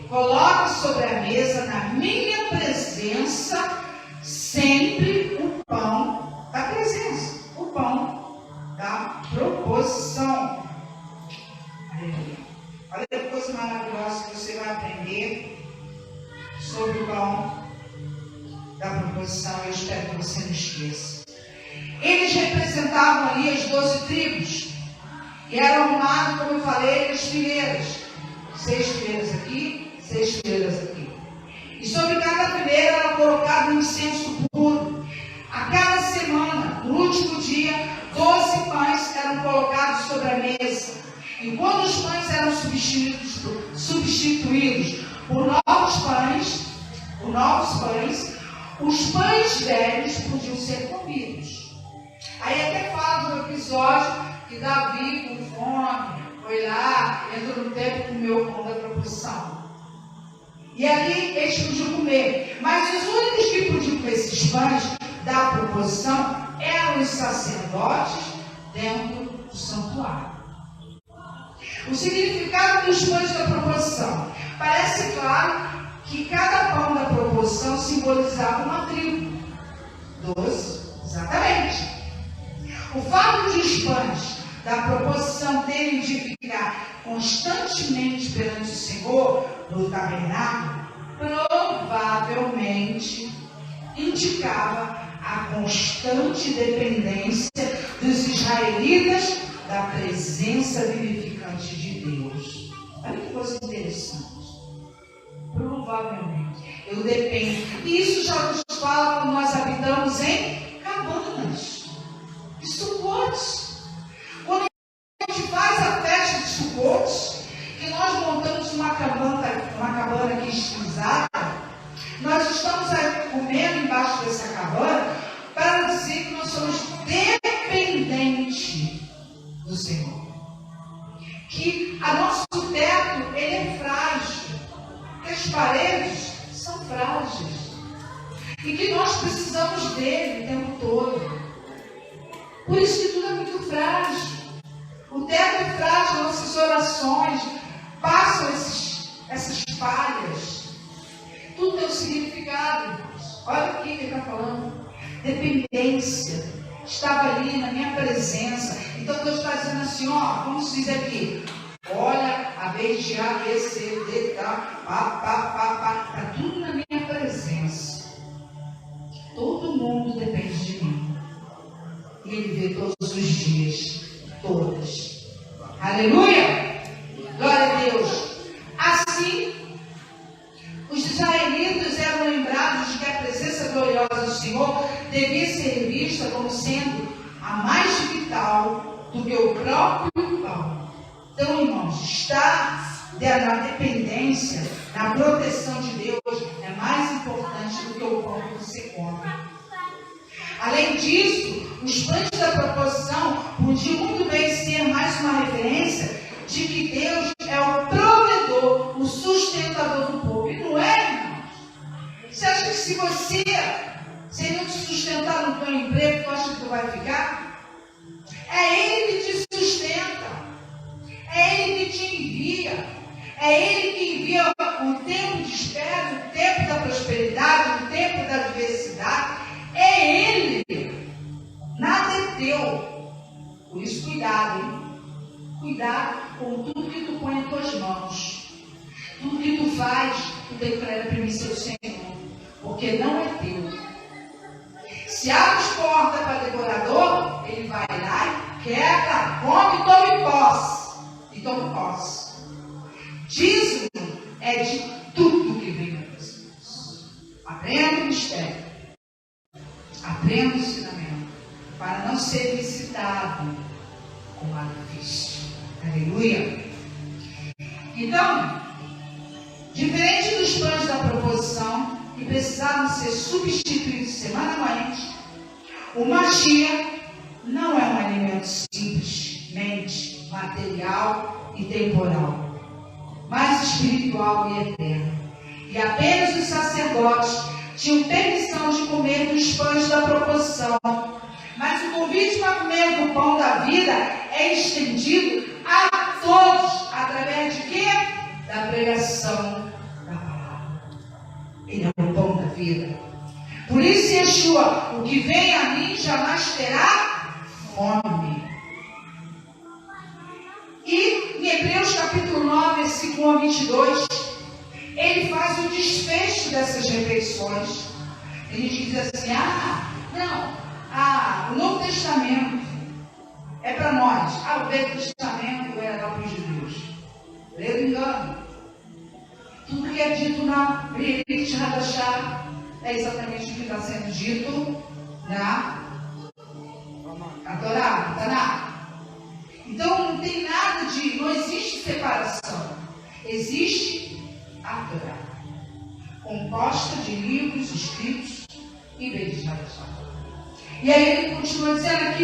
Coloca sobre a mesa, na minha presença, sempre o pão da presença, o pão da proposição. Olha que coisa maravilhosa que você vai aprender sobre o pão da proposição. Eu espero que você não esqueça. Eles representavam ali as 12 tribos e eram arrumados, como eu falei, as fileiras. 6 fileiras aqui, 6 fileiras aqui. E sobre cada fileira era colocado um incenso puro. A cada semana, no último dia, 12 pães eram colocados sobre a mesa. E quando os pães eram substituídos por novos pães, os pães velhos podiam ser comidos. Aí até fala do episódio que Davi, com fome, foi lá, entrou no templo e comeu o pão da proposição. E ali eles podiam comer. Mas os únicos que podiam comer esses pães da proposição eram os sacerdotes dentro do santuário. O significado dos pães da proposição. Parece claro que cada pão da proposição simbolizava uma tribo. 12, exatamente. O fato de os pães da proposição terem de ficar constantemente perante o Senhor no tabernáculo, provavelmente indicava a constante dependência dos israelitas da presença vivificante de Deus. Olha que coisa interessante. Provavelmente. Eu dependo. E isso já nos fala quando nós habitamos em cabanas. E Sucotes. Quando a gente faz a festa de Sucotes, que nós montamos uma cabana aqui estilizada, nós estamos aí comendo embaixo dessa cabana para dizer que nós somos dependentes do Senhor. Que o nosso teto, ele é frágil. Que as paredes são frágeis. E que nós precisamos dele o tempo todo. Por isso que tudo é muito frágil. O teto é frágil, nossas orações passam essas falhas. Tudo tem um significado, irmãos. Olha o que ele está falando. Dependência. Estava ali na minha presença. Então Deus está dizendo assim, ó, como se diz aqui, olha, a vez de A, B, C, D, está tudo na minha presença. Todo mundo depende de mim. E Ele vê todos os dias, todas. Aleluia! Glória a Deus. Assim, os israelitas eram lembrados de que a presença gloriosa do Senhor devia ser vista como sendo a mais vital do que o próprio pão. Então, irmãos, estar na dependência, na proteção de Deus é mais importante do que o pão que você come. Além disso, os pães da proposição podiam muito bem ser mais uma referência de que Deus é o provedor, o sustentador do povo. E não é, irmãos? Você acha que se você não te sustentar no teu emprego, tu acha que tu vai ficar? É Ele que te sustenta. É Ele que te envia. É Ele que envia o tempo de espera, o tempo da prosperidade, o tempo da adversidade. É Ele. Nada é teu. Por isso, cuidado, hein? Cuidado com tudo que tu põe em tuas mãos. Tudo que tu faz, tu declara primeiro ao Senhor. Porque não é teu. Se abre porta para devorador, ele vai lá e quebra, come e tome posse. E tome posse. Dízimo é de tudo que vem das pessoas. Aprenda o mistério. Aprenda o ensinamento. Para não ser visitado com malefício. Aleluia. Então, diferente dos pães da proposição, que precisavam ser substituídos semanalmente, o Mashiach não é um alimento simplesmente material e temporal, mas espiritual e eterno. E apenas os sacerdotes tinham permissão de comer dos pães da proposição. Mas o convite para comer do pão da vida é estendido a todos, através de quê? Da pregação da palavra. Ele é o pão da vida. Por isso, Yeshua, o que vem a mim jamais terá fome. E em Hebreus capítulo 9, versículo 1 a 22, ele faz o desfecho dessas refeições. Ele diz assim, o Novo Testamento é para nós. O Velho Testamento era para os judeus. Ledo engano. Tudo que é dito na Brit Hadashah é exatamente o que está sendo dito na Torá, Taná. Então não tem nada não existe separação. Existe a Torá, composta de livros escritos e Brit Hadashah. E aí ele continua dizendo aqui,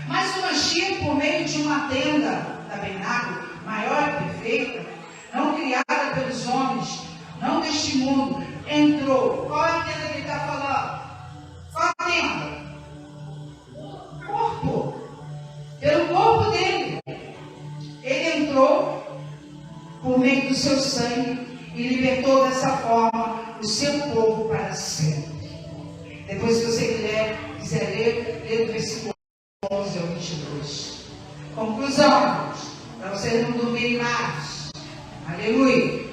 mas o Mashiach, por meio de uma tenda, tabernáculo, maior e perfeita, não criada pelos homens, não deste mundo, entrou. Qual é a tenda que ele está falando? Qual a tenda? Corpo. Pelo corpo dele. Ele entrou por meio do seu sangue e libertou dessa forma o seu povo para sempre. Depois, se você quiser ler do versículo 11 ao 22. Conclusão, para vocês não dormirem mais. Aleluia.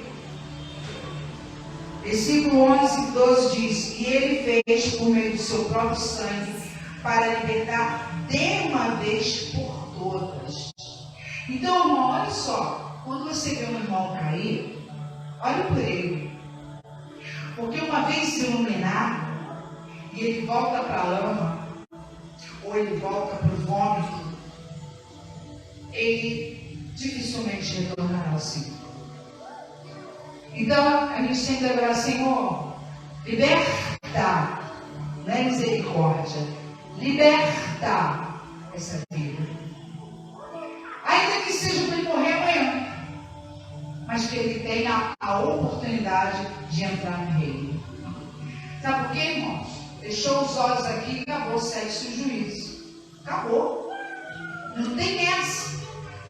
Versículo 11 e 12 diz, e ele fez por meio do seu próprio sangue para libertar de uma vez por todas. Então, irmão, olha só, quando você vê um irmão cair, olha por ele. Porque uma vez iluminado, e ele volta para a lama, ou ele volta para o vômito, ele dificilmente retornará ao Senhor. Então, a gente tem que orar, Senhor, liberta, não é misericórdia, liberta essa vida. Ainda que seja para ele morrer amanhã, mas que ele tenha a oportunidade de entrar no reino. Sabe por quê, irmãos? Fechou os olhos aqui e acabou, segue-se o juízo. Acabou. Não tem essa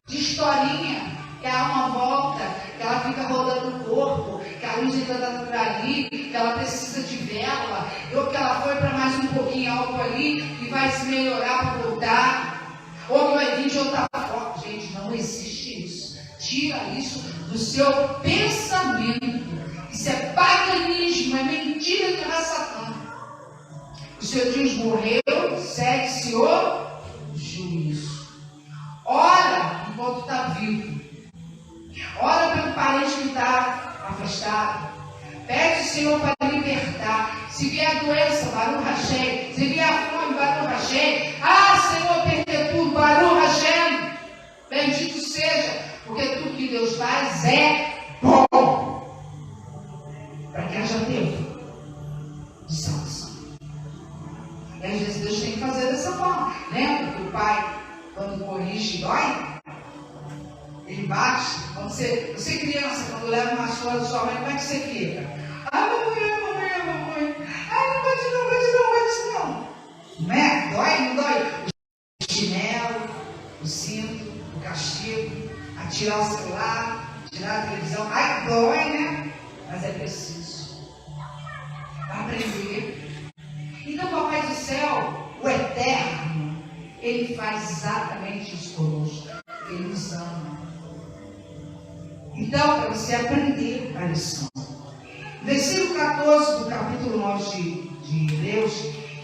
de historinha, que a alma volta, que ela fica rodando o corpo, que a luz entra por ali, que ela precisa de vela, ou que ela foi para mais um pouquinho alto ali e vai se melhorar para voltar, ou que vai vir de outra forma. Gente, não existe isso. Tira isso do seu pensamento. Isso é paganismo, é mentira de Satã. O Senhor diz, morreu, segue-se o juízo. Ora enquanto está vivo. Ora pelo parente que está afastado. Pede o Senhor para libertar. Se vier a doença, Baruch Hashem. Se vier a fome, Baruch Hashem. Senhor, perpetuo, Baruch Hashem. Bendito seja, porque tudo que Deus faz é bom. Para que haja tempo de salvação. E às vezes Deus tem que fazer dessa forma. Lembra que o pai, quando corrige, dói? Ele bate. Quando você criança, quando leva uma surra da sua mãe, como é que você fica? Mamãe. Não bate não. Não é? Dói, não dói? O chinelo, o cinto, o castigo, atirar o celular, tirar a televisão. Dói, né? Mas é preciso. Aprender. Então, Papai do Céu, o Eterno, Ele faz exatamente isso conosco. Ele nos ama. Então, para você aprender a lição. Versículo 14 do capítulo 9 de Hebreus,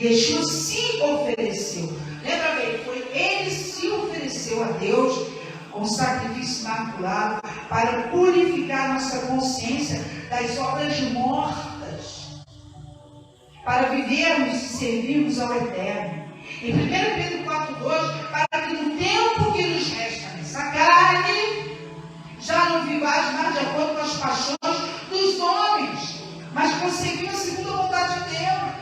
Yeshua se ofereceu. Lembra bem, ele se ofereceu a Deus com sacrifício imaculado para purificar nossa consciência das obras mortas, para vivermos e servirmos ao Eterno. Em 1 Pedro 4,2, para que no tempo que nos resta nessa carne, já não vivais mais de acordo com as paixões dos homens, mas conseguiu a segunda vontade de Deus.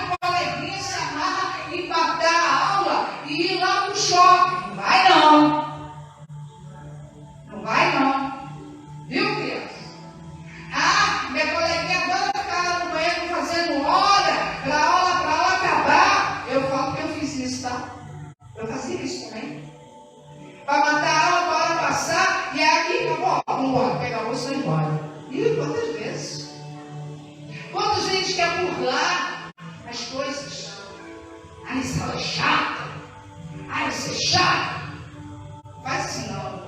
Meu coleguinha se amarra e matar a aula e ir lá pro shopping. Não vai não. Não vai não. Viu, criança? Minha coleguinha adora ficar lá no banheiro fazendo hora, para a aula acabar. Eu falo que eu fiz isso, tá? Eu fazia isso também. Para matar, bora passar, e aqui, vamos embora, pegar a bolsa e ir embora. E quantas vezes? Quanta gente quer burlar as coisas? Ai, isso é chata. Ai, isso é chato. Não faz assim não.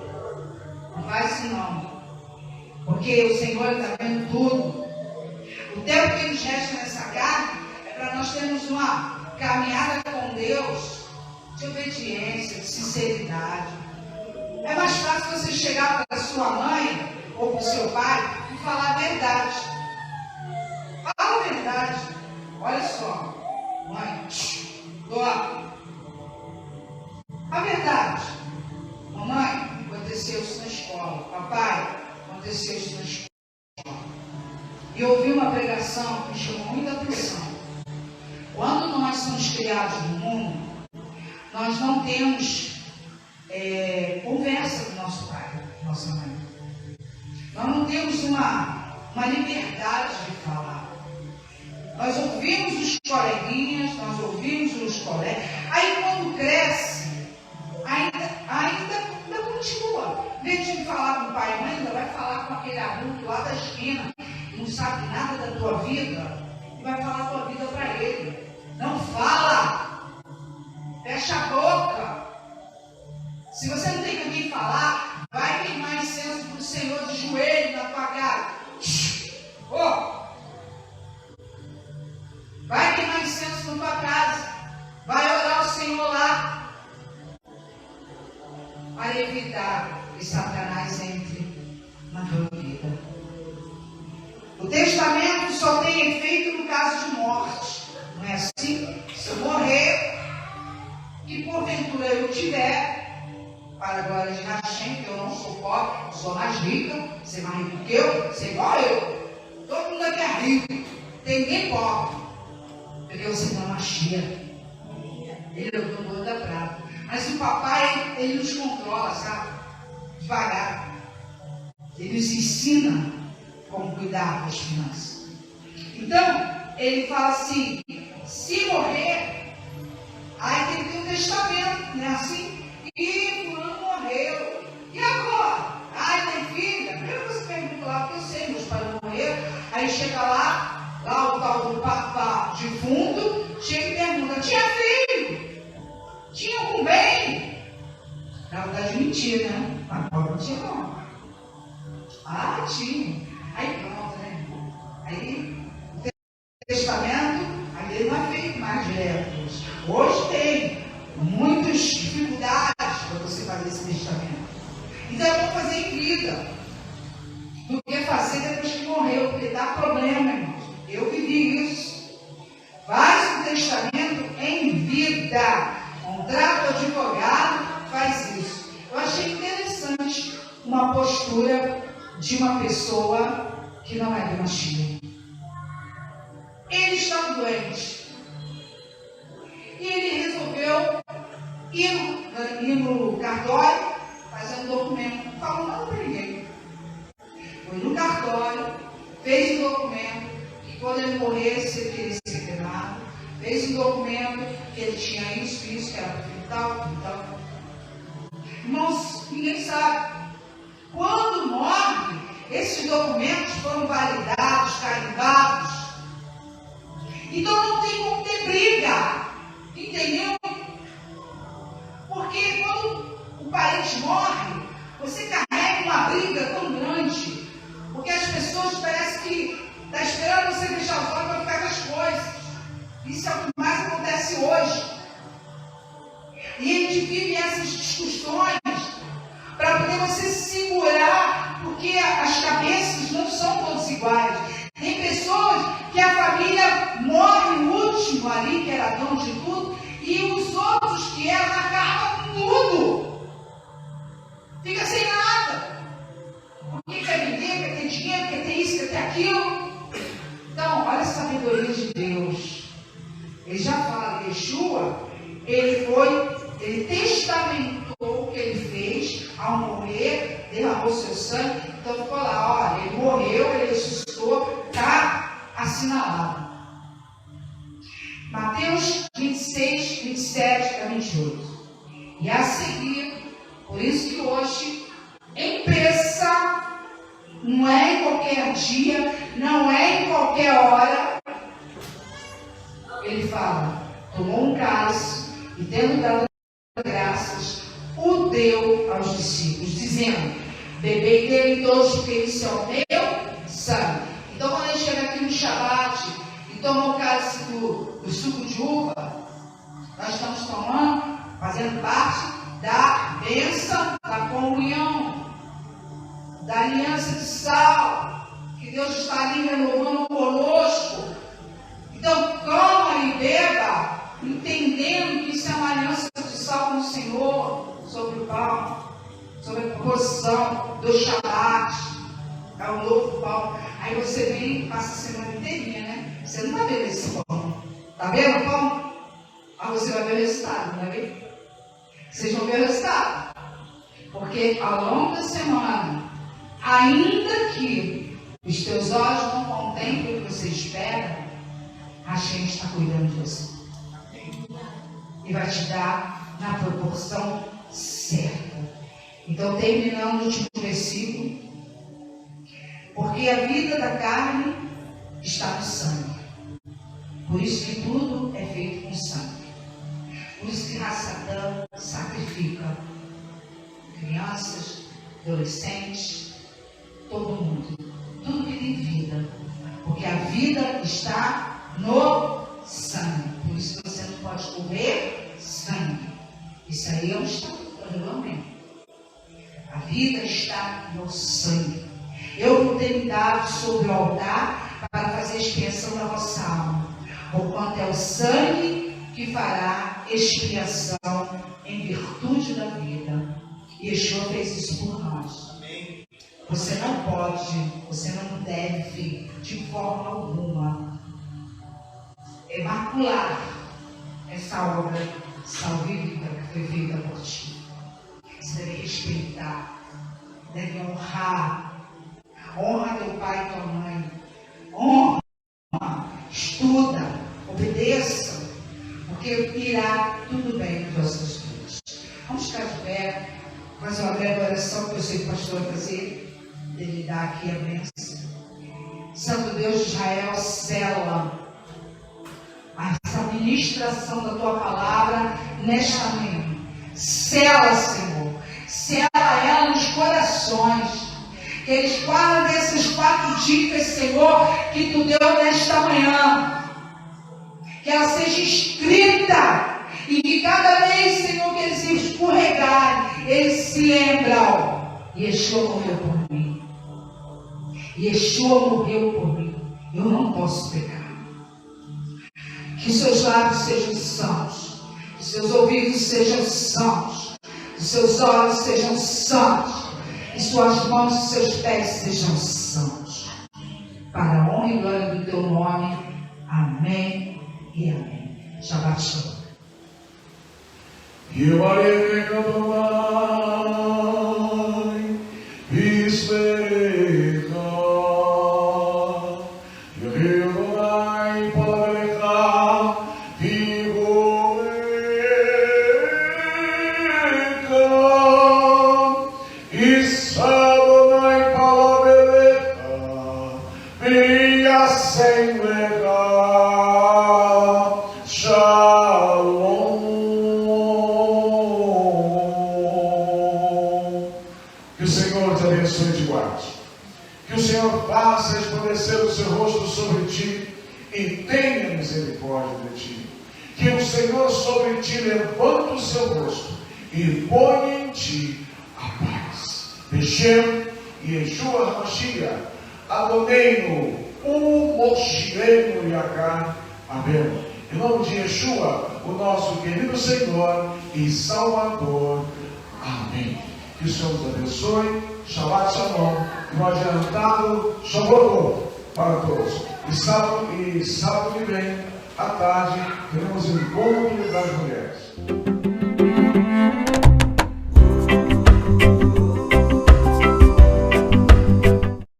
Não faz assim não. Porque o Senhor está vendo tudo. O tempo que nos resta nessa carne é para nós termos uma caminhada com Deus de obediência, de sinceridade. É mais fácil você chegar para a sua mãe ou para o seu pai e falar a verdade. Fala a verdade. Olha só, mãe, dorme. A verdade. Mamãe, aconteceu isso na escola. Papai, aconteceu isso na escola. E eu ouvi uma pregação que me chamou muita atenção. Quando nós somos criados no mundo, nós não temos conversa com nosso pai, nossa mãe. Nós não temos uma liberdade de falar. Nós ouvimos os coleguinhas, nós ouvimos os colegas. Aí quando cresce, ainda continua. Em vez de falar com o pai e mãe, ainda vai falar com aquele adulto lá da esquina, que não sabe nada da tua vida, e vai falar a tua vida para ele. Não fala! Fecha a boca! Se você não tem com quem falar, vai queimar incenso para o Senhor de joelho na tua casa. Oh! Vai queimar incenso na tua casa. Vai orar ao Senhor lá. Para evitar que Satanás entre na tua vida. O testamento só tem efeito no caso de morte. Não é assim? Se eu morrer, e porventura eu tiver, para a glória de Hashem, que eu não sou pobre, sou mais rica, você é mais rico que eu, você é igual eu. Todo mundo aqui é rico, tem ninguém pobre. Porque você não machia. Ele é o dono da prata. Mas o papai, ele nos controla, sabe? Devagar. Ele nos ensina como cuidar das finanças. Então, ele fala assim, se morrer, aí tem que ter um testamento, né? Assim, e fulano morreu. E agora? Ai, tem filha? Primeiro você pergunta lá, porque eu sei, meus pais morreram. Aí chega lá o tal do papá defunto, chega e pergunta, tinha filho? Tinha algum bem? Na verdade, mentira, né? Agora não tinha não. Ah, tinha. Aí pronto, né? Aí o testamento, aí ele não é feito mais direto. Hoje tem muitas dificuldades para você fazer esse testamento. Então é bom fazer em vida do que fazer depois que morreu, porque dá problema, irmãos. Eu vivi isso. Faz o testamento em vida. Contrata o advogado, faz isso. Eu achei interessante uma postura de uma pessoa que não é dinastia. Ele estava doente. E ele resolveu ir no cartório fazer um documento. Não falou nada para ninguém. Foi no cartório, fez um documento que quando ele morresse, ele queria ser cremado. Fez um documento que ele tinha isso, que era tal. Irmãos, ninguém sabe. Quando morre, esses documentos foram validados, carimbados. Então não tem como ter briga. Entendeu? Porque quando o parente morre, você carrega uma briga tão grande. Porque as pessoas parecem que estão esperando você fechar os olhos para ficar com as coisas. Isso é o que mais acontece hoje. E a gente vive essas discussões para poder você se segurar, porque as cabeças não são todas iguais. Tem pessoas que a família morre o último ali, que era dono de tudo, e os outros que eram acabam com tudo. Fica sem nada. Porque quer vender, quer ter dinheiro, quer ter isso, quer ter aquilo. Então, olha a sabedoria de Deus. Ele já fala, Yeshua, ele testamentou o que ele fez ao morrer, derramou seu sangue. Então ficou lá, olha, ele morreu, ele ressuscitou, está assinalado. Mateus 26, 27 a 28. E a seguir, Por isso que hoje, em Pêssar, não é em qualquer dia, não é em qualquer hora, ele fala, tomou um cálice e tendo dado graças, o deu aos discípulos, dizendo, bebei dele todos, porque isso é o meu sangue. Então, quando ele chega aqui no Shabat e toma o cálice do suco de uva, nós estamos tomando, fazendo parte da bênção, da comunhão, da aliança de sal, que Deus está ali renovando conosco. Então, coma e beba, entendendo que isso é uma aliança de sal com o Senhor, sobre o pão, sobre a proposição do Shabat, é o novo pão. Aí você vem e passa a semana inteirinha, né? Você não está vendo esse pão. Está vendo o pão? Aí você vai ver o resultado, não vai ver? Vocês vão ver o resultado. Porque ao longo da semana, ainda que os teus olhos não contemplem o que você espera, a gente está cuidando de você. E vai te dar na proporção certa. Então, terminando o último versículo. Porque a vida da carne está no sangue. Por isso que tudo é feito com sangue. Por isso que Satã sacrifica crianças, adolescentes, todo mundo. Tudo que tem vida. Porque a vida está no sangue. Por isso que você não pode comer sangue. Isso aí é um regulamento. A vida está no sangue. Eu vou ter me dado sobre o altar para fazer expiação da vossa alma. Porquanto é o sangue que fará expiação em virtude da vida. E Yeshua fez isso por nós. Amém. Você não pode, você não deve, de forma alguma, macular essa obra salvífica que foi feita por ti. Você deve respeitar, deve honrar. Honra teu pai e tua mãe. Honra, estuda, obedeça, porque irá tudo bem com as tuas vidas. Vamos ficar de pé, fazer uma breve oração que eu sei que o pastor vai fazer, ele dá aqui a bênção. Santo Deus de Israel, sela essa ministração da tua palavra nesta manhã. Sela, Senhor. Sela ela nos corações. Que eles guardem desses 4 dicas, Senhor, que tu deu nesta manhã. Que ela seja escrita. E que cada vez, Senhor, que eles escorregarem, eles se lembram. Yeshua morreu por mim. Yeshua morreu por mim. Eu não posso pecar. Que seus lábios sejam sãos. Que seus ouvidos sejam sãos. Que seus olhos sejam sãos. E suas mãos e seus pés sejam sãos. Para a honra e glória do teu nome. Amém e amém. Shabbat shalom. Levanta o seu rosto e põe em ti a paz. Beshem Yeshua HaMashiach, Adonenu, Moshiach Yakar. Amém. Em nome de Yeshua, o nosso querido Senhor e Salvador. Amém. Que o Senhor nos abençoe. Shabbat Shalom. E um adiantado Shabbat para todos. E sábado que vem, à tarde, teremos encontro das mulheres.